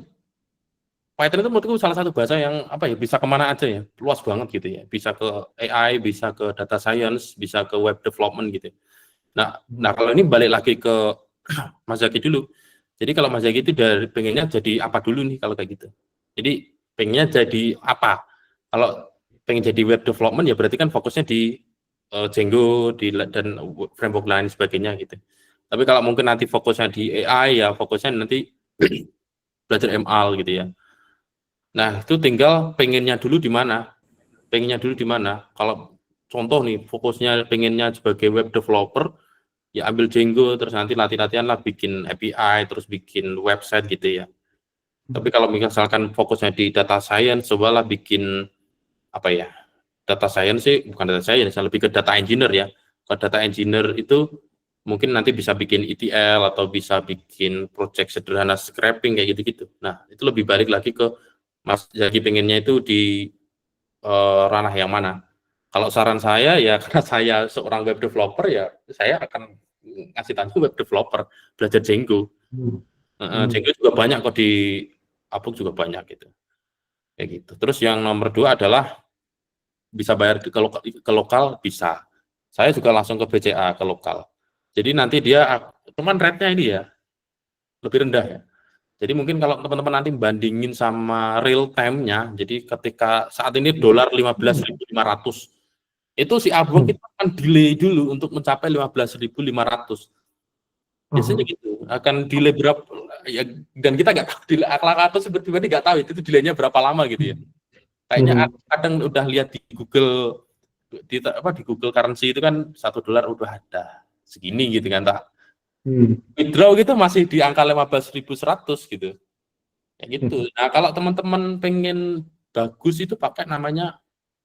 Speaker 2: Python itu menurutku salah satu bahasa yang apa ya, bisa kemana aja ya, luas banget gitu ya, bisa ke AI, bisa ke data science, bisa ke web development gitu. Nah kalau ini balik lagi ke Mas Zaki dulu. Jadi kalau Mas Zaki itu dari pengennya jadi apa dulu nih kalau kayak gitu? Jadi pengennya jadi apa? Kalau pengen jadi web development ya berarti kan fokusnya di Django dan framework lain sebagainya gitu. Tapi kalau mungkin nanti fokusnya di AI ya fokusnya nanti belajar ML gitu ya. Nah, itu tinggal pengennya dulu di mana. Pengennya dulu di mana. Kalau contoh nih, fokusnya pengennya sebagai web developer, ya ambil Django, terus nanti latihan-latihan lah bikin API, terus bikin website gitu ya. Tapi kalau misalkan fokusnya di data science, cobalah bikin, apa ya, data science sih, bukan data science, lebih ke data engineer ya. Kalau data engineer itu mungkin nanti bisa bikin ETL atau bisa bikin project sederhana scraping kayak gitu-gitu. Nah, itu lebih balik lagi ke Mas Zaki pengennya itu di ranah yang mana. Kalau saran saya ya karena saya seorang web developer ya saya akan ngasih tahu web developer belajar Django. Django juga banyak kok di Upwork juga banyak gitu. Kayak gitu. Terus yang nomor 2 adalah bisa bayar ke lokal bisa. Saya juga langsung ke BCA ke lokal. Jadi nanti dia cuman rate-nya ini ya lebih rendah ya. Jadi mungkin kalau teman-teman nanti bandingin sama real time-nya, jadi ketika saat ini dolar 15.500, itu si Upwork itu akan delay dulu untuk mencapai 15.500. Biasanya gitu, akan delay berapa, ya, dan kita nggak tahu, aku seperti nggak tahu itu delaynya berapa lama gitu ya. Kayaknya kadang udah lihat di Google, di Google Currency itu kan $1 udah ada segini gitu kan, tak withdraw gitu masih di angka 15.100 gitu. Ya gitu. Nah, kalau teman-teman pengen bagus itu pakai namanya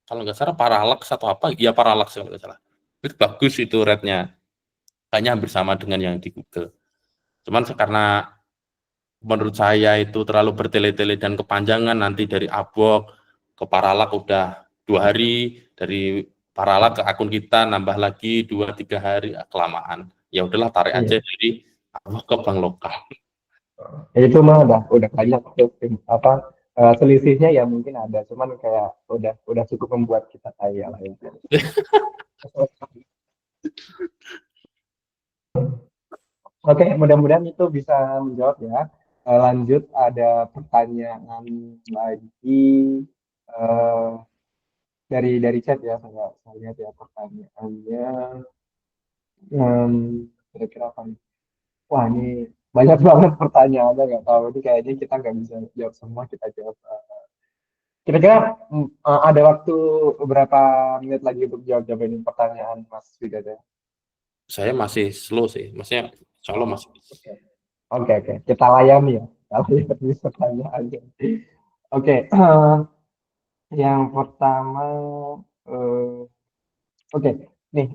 Speaker 2: kalau nggak salah Parallax atau apa, ya Parallax kalau nggak salah. Itu bagus itu rate-nya. Kayaknya hampir sama dengan yang di Google. Cuman karena menurut saya itu terlalu bertele-tele dan kepanjangan, nanti dari Upwork ke Parallax udah 2 hari, dari Parallax ke akun kita nambah lagi 2-3 hari, kelamaan. Ya udahlah tarik aja dari Upwork ke bank lokal.
Speaker 1: Itu mah udah banyak apa selisihnya ya mungkin ada, cuman kayak udah cukup membuat kita kaya lah ya. Oke, mudah-mudahan itu bisa menjawab ya. Lanjut ada pertanyaan lagi dari chat ya, saya lihat ya pertanyaannya. Kira-kira apa nih? Wah, ini banyak banget pertanyaannya, nggak tahu. Ini kayaknya kita nggak bisa jawab semua, kita jawab. Kira-kira ada waktu berapa menit lagi untuk jawab-jawab ini pertanyaan Mas Widada?
Speaker 2: Saya masih slow sih, maksudnya insya Allah masih bisa.
Speaker 1: Oke, kita layani ya. Kalau layani pertanyaannya. Oke, yang pertama, oke, nih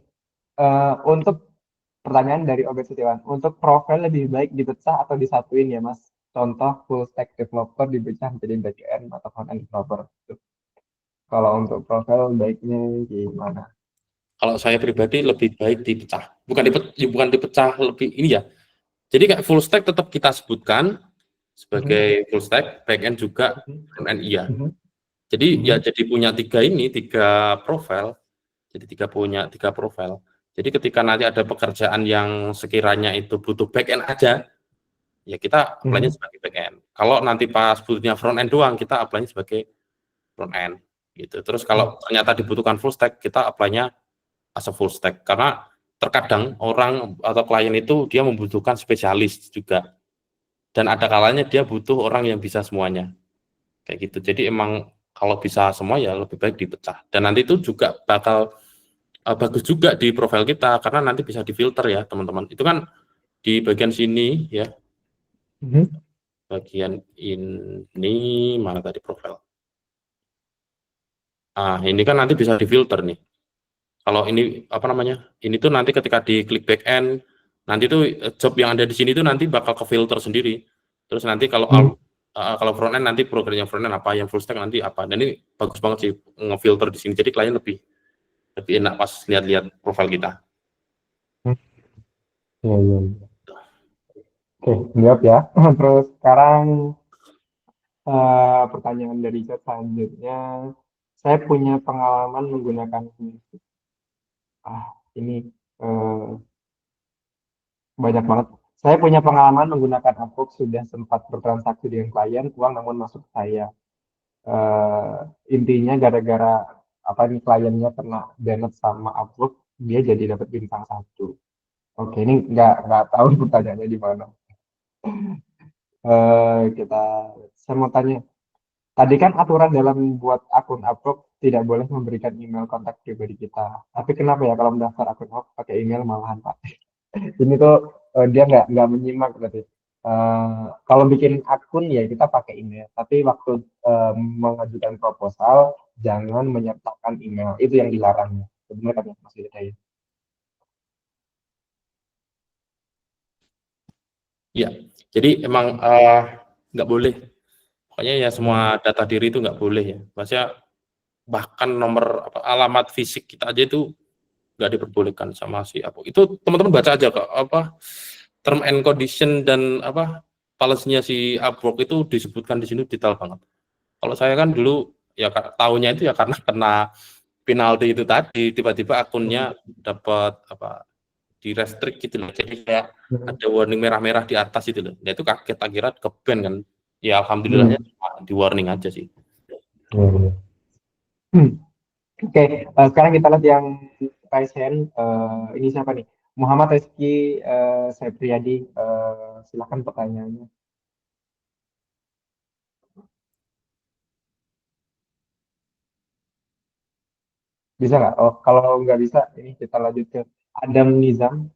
Speaker 1: untuk pertanyaan dari Obet Setiawan, untuk profil lebih baik dipecah atau disatuin ya Mas? Contoh full stack developer dipecah menjadi back-end atau front-end developer. Kalau untuk profil baiknya gimana?
Speaker 2: Kalau saya pribadi lebih baik dipecah, bukan dipecah lebih ini ya. Jadi kayak full stack tetap kita sebutkan sebagai full stack, back-end juga, front-end iya. Jadi ya jadi punya tiga profil. Jadi punya tiga profil. Jadi ketika nanti ada pekerjaan yang sekiranya itu butuh back-end aja, ya kita apply-nya sebagai back-end. Kalau nanti pas butuhnya front-end doang, kita apply-nya sebagai front-end. Gitu. Terus kalau ternyata dibutuhkan full stack, kita apply-nya as a full stack. Karena terkadang orang atau klien itu dia membutuhkan spesialis juga. Dan ada kalanya dia butuh orang yang bisa semuanya. Kayak gitu. Jadi emang kalau bisa semua ya lebih baik dipecah. Dan nanti itu juga bakal bagus juga di profil kita karena nanti bisa difilter ya teman-teman. Itu kan di bagian sini ya. Bagian ini mana tadi profil. Ini kan nanti bisa difilter nih. Kalau ini apa namanya? Ini tuh nanti ketika diklik back end, nanti tuh job yang ada di sini tuh nanti bakal ke filter sendiri. Terus nanti kalau kalau front end nanti programnya front end apa, yang full stack nanti apa. Dan ini bagus banget sih ngefilter di sini. Jadi klien lebih enak pas lihat-lihat profil kita.
Speaker 1: Iya, iya, iya. Oke, jawab ya. Terus sekarang pertanyaan dari chat selanjutnya, saya punya pengalaman menggunakan ini banyak banget. Saya punya pengalaman menggunakan Upwork, sudah sempat bertransaksi dengan klien, uang namun masuk ke saya. Intinya gara-gara apa nih kliennya kena banned sama Upwork, dia jadi dapat bintang 1. Oke, ini nggak tahu pertanyaannya di mana. Saya mau tanya, tadi kan aturan dalam buat akun Upwork tidak boleh memberikan email kontak pribadi kita. Tapi kenapa ya kalau mendaftar akun Upwork pakai email malahan Pak? Ini tuh dia nggak menyimak berarti. Kalau bikin akun ya kita pakai email, tapi waktu mengajukan proposal jangan menyertakan email. Itu yang dilarangnya. Sebenarnya kan masih ada ya.
Speaker 2: Iya, jadi emang nggak boleh. Pokoknya ya semua data diri itu nggak boleh ya. Maksudnya bahkan nomor alamat fisik kita aja itu nggak diperbolehkan sama si Upwork. Itu teman-teman baca aja kok apa term and condition dan apa policy-nya si Upwork itu disebutkan di sini detail banget. Kalau saya kan dulu ya tahunya itu ya karena kena penalti itu tadi, tiba-tiba akunnya dapat apa di restrict gitu loh. Jadi kayak ada warning merah-merah di atas itu loh. Nah itu kaget akhirat ke ban kan. Ya alhamdulillahnya di warning aja sih.
Speaker 1: Oke, sekarang kita lihat yang raise hand. Ini siapa nih? Muhammad Rizky Sepriyadi. Silakan pertanyaannya. Bisa nggak? Oh, kalau nggak bisa, ini kita lanjut ke Adam Nizam.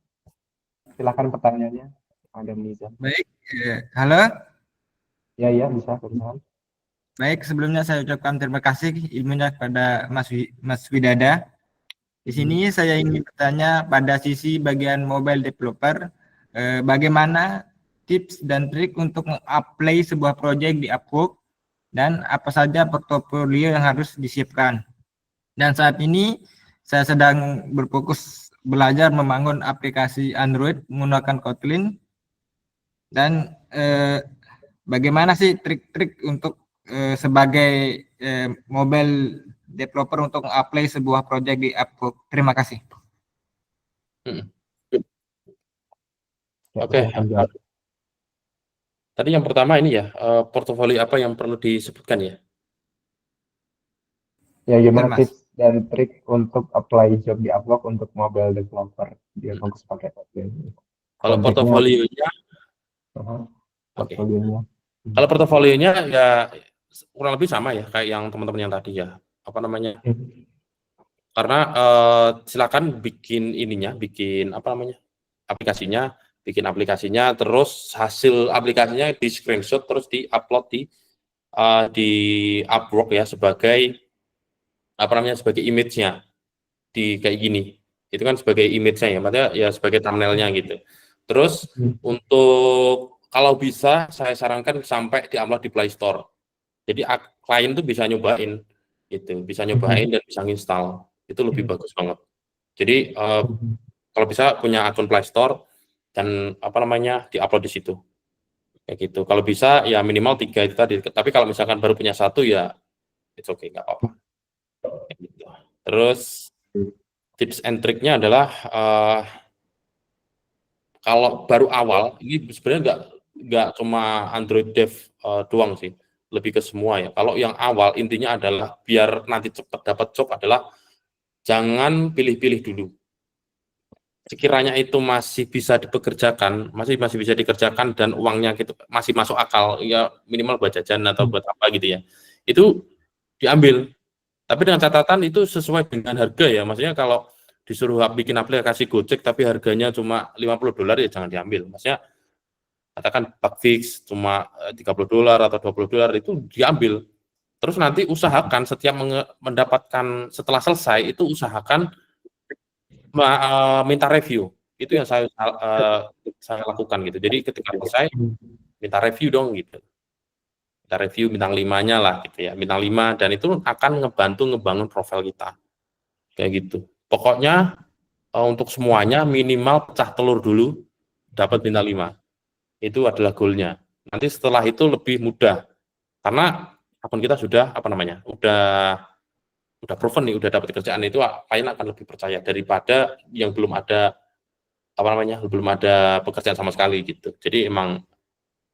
Speaker 1: Silakan pertanyaannya, Adam Nizam.
Speaker 7: Baik, halo.
Speaker 1: Ya, bisa.
Speaker 7: Baik, sebelumnya saya ucapkan terima kasih ilmunya kepada Mas Widada. Di sini saya ingin bertanya pada sisi bagian mobile developer, bagaimana tips dan trik untuk meng-apply sebuah proyek di Upwork dan apa saja portofolio yang harus disiapkan. Dan saat ini saya sedang berfokus belajar membangun aplikasi Android menggunakan Kotlin. Dan bagaimana sih trik-trik untuk sebagai mobile developer untuk apply sebuah proyek di Upwork? Terima kasih.
Speaker 2: Oke. Tadi yang pertama ini ya, portofolio apa yang perlu disebutkan ya?
Speaker 1: Ya, gimana tips dan trik untuk apply job di Upwork untuk mobile developer? Dia fokus pakai Kotlin.
Speaker 2: Kalau portofolionya, kalau portofolionya ya kurang lebih sama ya kayak yang teman-teman yang tadi ya. Apa namanya? Karena silakan bikin ininya, bikin apa namanya? bikin aplikasinya, terus hasil aplikasinya di screenshot terus di-upload di Upwork ya sebagai apa namanya sebagai image-nya di kayak gini. Itu kan sebagai image-nya ya, maksudnya ya sebagai thumbnail-nya gitu. Terus untuk kalau bisa saya sarankan sampai di-upload di Play Store. Jadi klien tuh bisa nyobain gitu, bisa nyobain dan bisa install. Itu lebih bagus banget. Jadi kalau bisa punya akun Play Store dan apa namanya di-upload di situ. Kayak gitu. Kalau bisa ya minimal 3 itu tadi. Tapi kalau misalkan baru punya 1 ya it's okay, nggak apa-apa. Gitu. Terus tips and triknya adalah kalau baru awal ini sebenarnya nggak cuma Android Dev doang sih, lebih ke semua ya. Kalau yang awal intinya adalah biar nanti cepat dapat job adalah jangan pilih-pilih dulu. Sekiranya itu masih bisa dipekerjakan, masih bisa dikerjakan dan uangnya gitu masih masuk akal, ya minimal buat jajan atau buat apa gitu ya. Itu diambil. Tapi dengan catatan itu sesuai dengan harga ya. Maksudnya kalau disuruh bikin aplikasi Gojek tapi harganya cuma $50 ya jangan diambil. Maksudnya katakan bug fix cuma $30 atau $20 itu diambil. Terus nanti usahakan setiap mendapatkan setelah selesai itu usahakan minta review. Itu yang saya lakukan gitu. Jadi ketika selesai minta review dong gitu. Minta review bintang 5-nya lah gitu ya. Bintang 5 dan itu akan ngebantu ngebangun profil kita. Kayak gitu. Pokoknya untuk semuanya minimal pecah telur dulu dapat bintang 5. Itu adalah goalnya. Nanti setelah itu lebih mudah. Karena akun kita sudah udah proven nih, udah dapat kerjaan, itu klien akan lebih percaya daripada yang belum ada belum ada pekerjaan sama sekali gitu. Jadi emang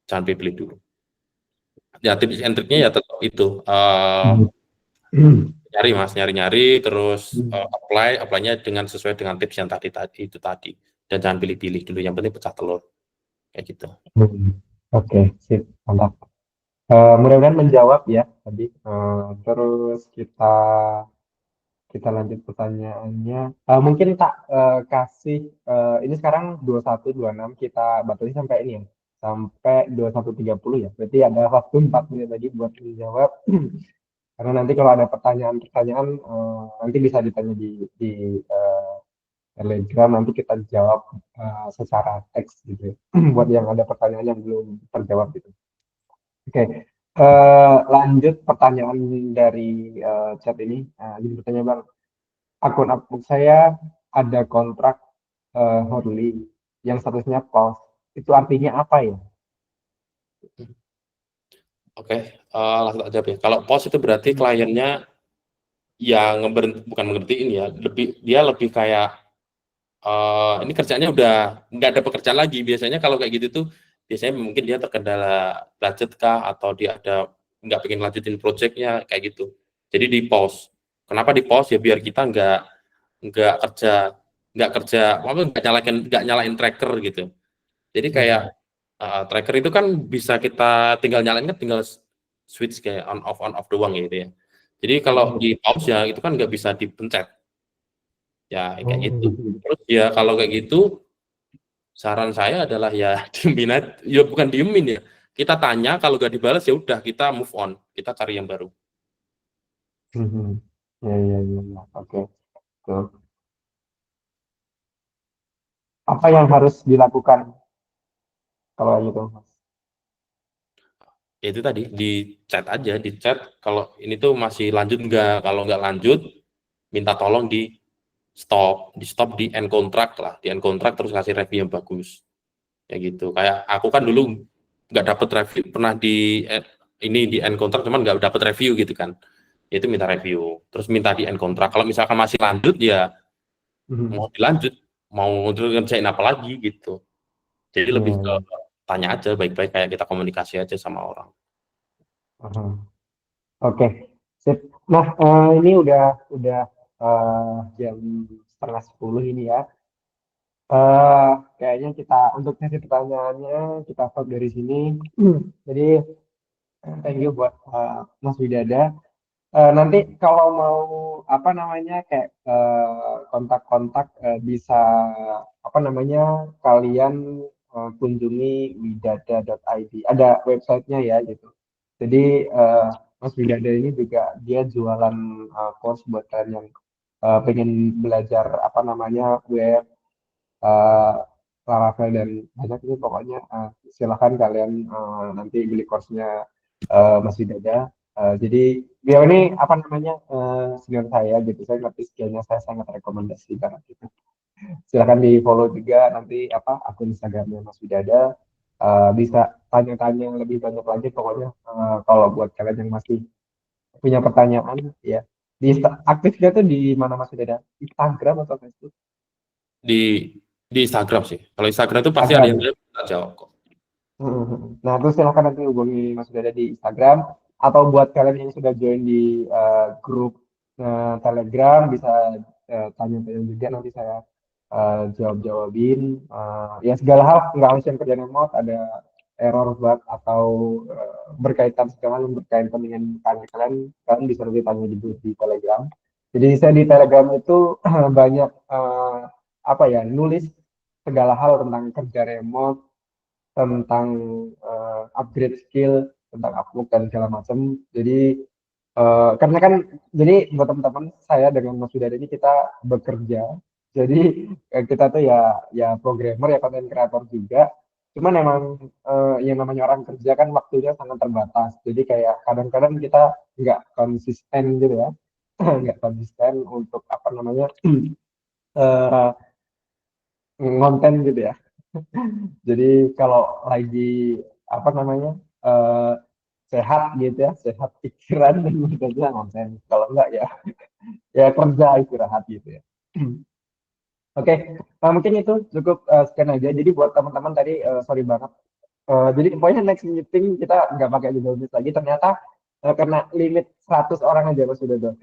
Speaker 2: jangan pilih dulu. Ya tips and triknya ya tetap itu nyari terus apply-nya dengan sesuai dengan tips yang tadi itu tadi, dan jangan pilih-pilih dulu, yang penting pecah telur kayak gitu.
Speaker 1: Oke, sip, mantap. Mudah-mudahan menjawab ya tadi. Terus kita lanjut pertanyaannya. Mungkin tak kasih ini sekarang 21.26, kita batasi sampai ini ya, sampai 21.30 ya. Berarti ada waktu 4 menit lagi buat menjawab. Karena nanti kalau ada pertanyaan-pertanyaan nanti bisa ditanya di Telegram, nanti kita jawab secara teks gitu ya. Buat yang ada pertanyaan yang belum terjawab gitu. Oke. Lanjut pertanyaan dari chat ini. Jadi bertanya Bang, akun saya ada kontrak hourly yang statusnya pause. Itu artinya apa ya?
Speaker 2: Oke, langsung aja ya. Kalau pause itu berarti kliennya yang bukan ngeberhentiin ya, dia lebih kayak ini kerjanya udah nggak ada pekerjaan lagi. Biasanya kalau kayak gitu tuh biasanya mungkin dia terkendala budget kah, atau dia nggak pengen lanjutin projectnya kayak gitu. Jadi di pause. Kenapa di pause? Ya biar kita nggak nyalain tracker gitu. Jadi kayak tracker itu kan bisa kita tinggal nyalain, kan tinggal switch kayak on off doang gitu ya. Jadi kalau di pause ya itu kan nggak bisa dipencet. Ya kayak gitu. Terus ya kalau kayak gitu, saran saya adalah ya diemin aja. Ya bukan diemin ya. Kita tanya, kalau nggak dibalas ya udah kita move on. Kita cari yang baru.
Speaker 1: Ya. Oke. Tuh. Apa yang harus dilakukan kalau gitu, Mas?
Speaker 2: Ya itu tadi, di chat aja, di chat kalau ini tuh masih lanjut nggak. Kalau nggak lanjut, minta tolong di stop di end contract lah, di end contract, terus kasih review yang bagus. Kayak gitu. Kayak aku kan dulu nggak dapet review, pernah di end contract cuman nggak dapet review gitu kan. Itu minta review, terus minta di end contract. Kalau misalkan masih lanjut ya mau dilanjut, mau ngerjain apa lagi gitu. Jadi lebih ke tanya aja baik-baik, kayak kita komunikasi aja sama orang.
Speaker 1: Oke, sip. Nah, ini udah jam 9:30 ini ya. Kayaknya untuk sesi pertanyaannya kita stop dari sini. Jadi thank you buat Mas Widada. Nanti kalau mau kayak kontak-kontak bisa kalian kunjungi widada.id. Ada websitenya ya gitu. Jadi Mas Widada ini juga dia jualan course buat kalian yang pengen belajar web, Laravel dan banyak itu pokoknya. Silahkan kalian nanti beli course-nya Mas Widada. Jadi beliau ini senior saya gitu, saya ngerti skillnya, saya sangat rekomendasi banget gitu. Silahkan di follow juga nanti akun Instagramnya Mas Widada. Bisa tanya-tanya lebih banyak lagi pokoknya. Kalau buat kalian yang masih punya pertanyaan ya, aktifnya tuh di mana Mas Widada? Instagram atau Facebook?
Speaker 2: Di Instagram sih. Kalau Instagram itu pasti ada yang jawab kok.
Speaker 1: Nah, terus silahkan nanti hubungi Mas Widada di Instagram, atau buat kalian yang sudah join di grup Telegram bisa tanya-tanya juga, nanti saya jawabin. Ya segala hal, nggak harus yang kerja remote, ada error bug atau berkaitan dengan kalian bisa lebih tanya di grup di Telegram. Jadi saya di Telegram itu banyak nulis segala hal tentang kerja remote, tentang upgrade skill, tentang upload dan segala macam. Jadi karena kan, jadi buat teman-teman, saya dengan Mas Widada ini kita bekerja Jadi kita tuh ya programmer ya content creator juga. Cuman emang yang namanya orang kerja kan waktunya sangat terbatas. Jadi kayak kadang-kadang kita nggak konsisten gitu ya, nggak konsisten untuk apa namanya eh, ngonten gitu ya. Jadi kalau lagi apa namanya eh, sehat gitu ya, sehat pikiran dan bekerja ngonten. Kalau enggak ya kerja istirahat gitu ya. Oke, mungkin itu cukup sekian aja. Jadi buat teman-teman tadi sorry banget. Jadi pokoknya next meeting kita nggak pakai Google Meet lagi. Ternyata kena limit 100 orang aja Mas sudah tuh.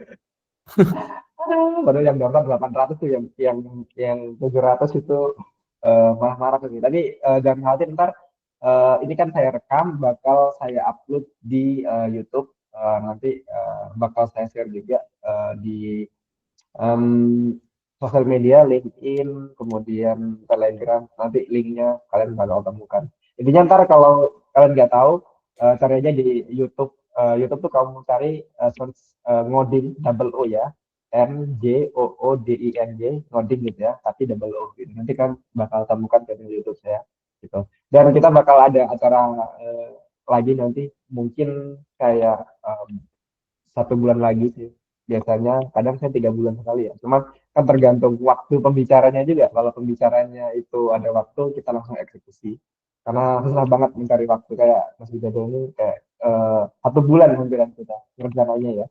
Speaker 1: Baru yang download 800 tuh yang 700 itu marah-marah tuh. Tapi jangan khawatir ntar ini kan saya rekam bakal saya upload di YouTube. Nanti bakal saya share juga di em, sosial media, LinkedIn, kemudian Telegram, nanti linknya kalian bakal temukan. Intinya ntar kalau kalian nggak tahu, cari aja di YouTube. YouTube tuh kamu cari search ngoding double O ya, NJOODING, ngoding gitu ya, tapi double O gitu. Nanti kan bakal temukan channel YouTube saya gitu. Dan kita bakal ada acara lagi nanti, mungkin kayak 1 bulan lagi sih biasanya, kadang saya 3 bulan sekali ya, cuma kan tergantung waktu pembicaranya juga. Kalau pembicaranya itu ada waktu, kita langsung eksekusi, karena susah banget mencari waktu kayak Mas Widodo ini, kayak 1 bulan hampiran kita ngerjakannya ya.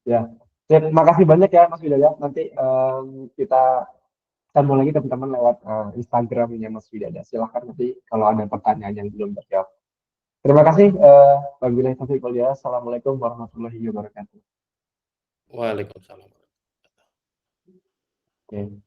Speaker 1: Ya, terima kasih banyak ya Mas Widodo. Nanti kita sambung lagi teman-teman lewat Instagramnya Mas Widodo. Silahkan nanti kalau ada pertanyaan yang belum terjawab. Terima kasih. Wabillahi taufiq wal hidayah. Assalamualaikum warahmatullahi wabarakatuh.
Speaker 2: Waalaikumsalam.
Speaker 1: Oke.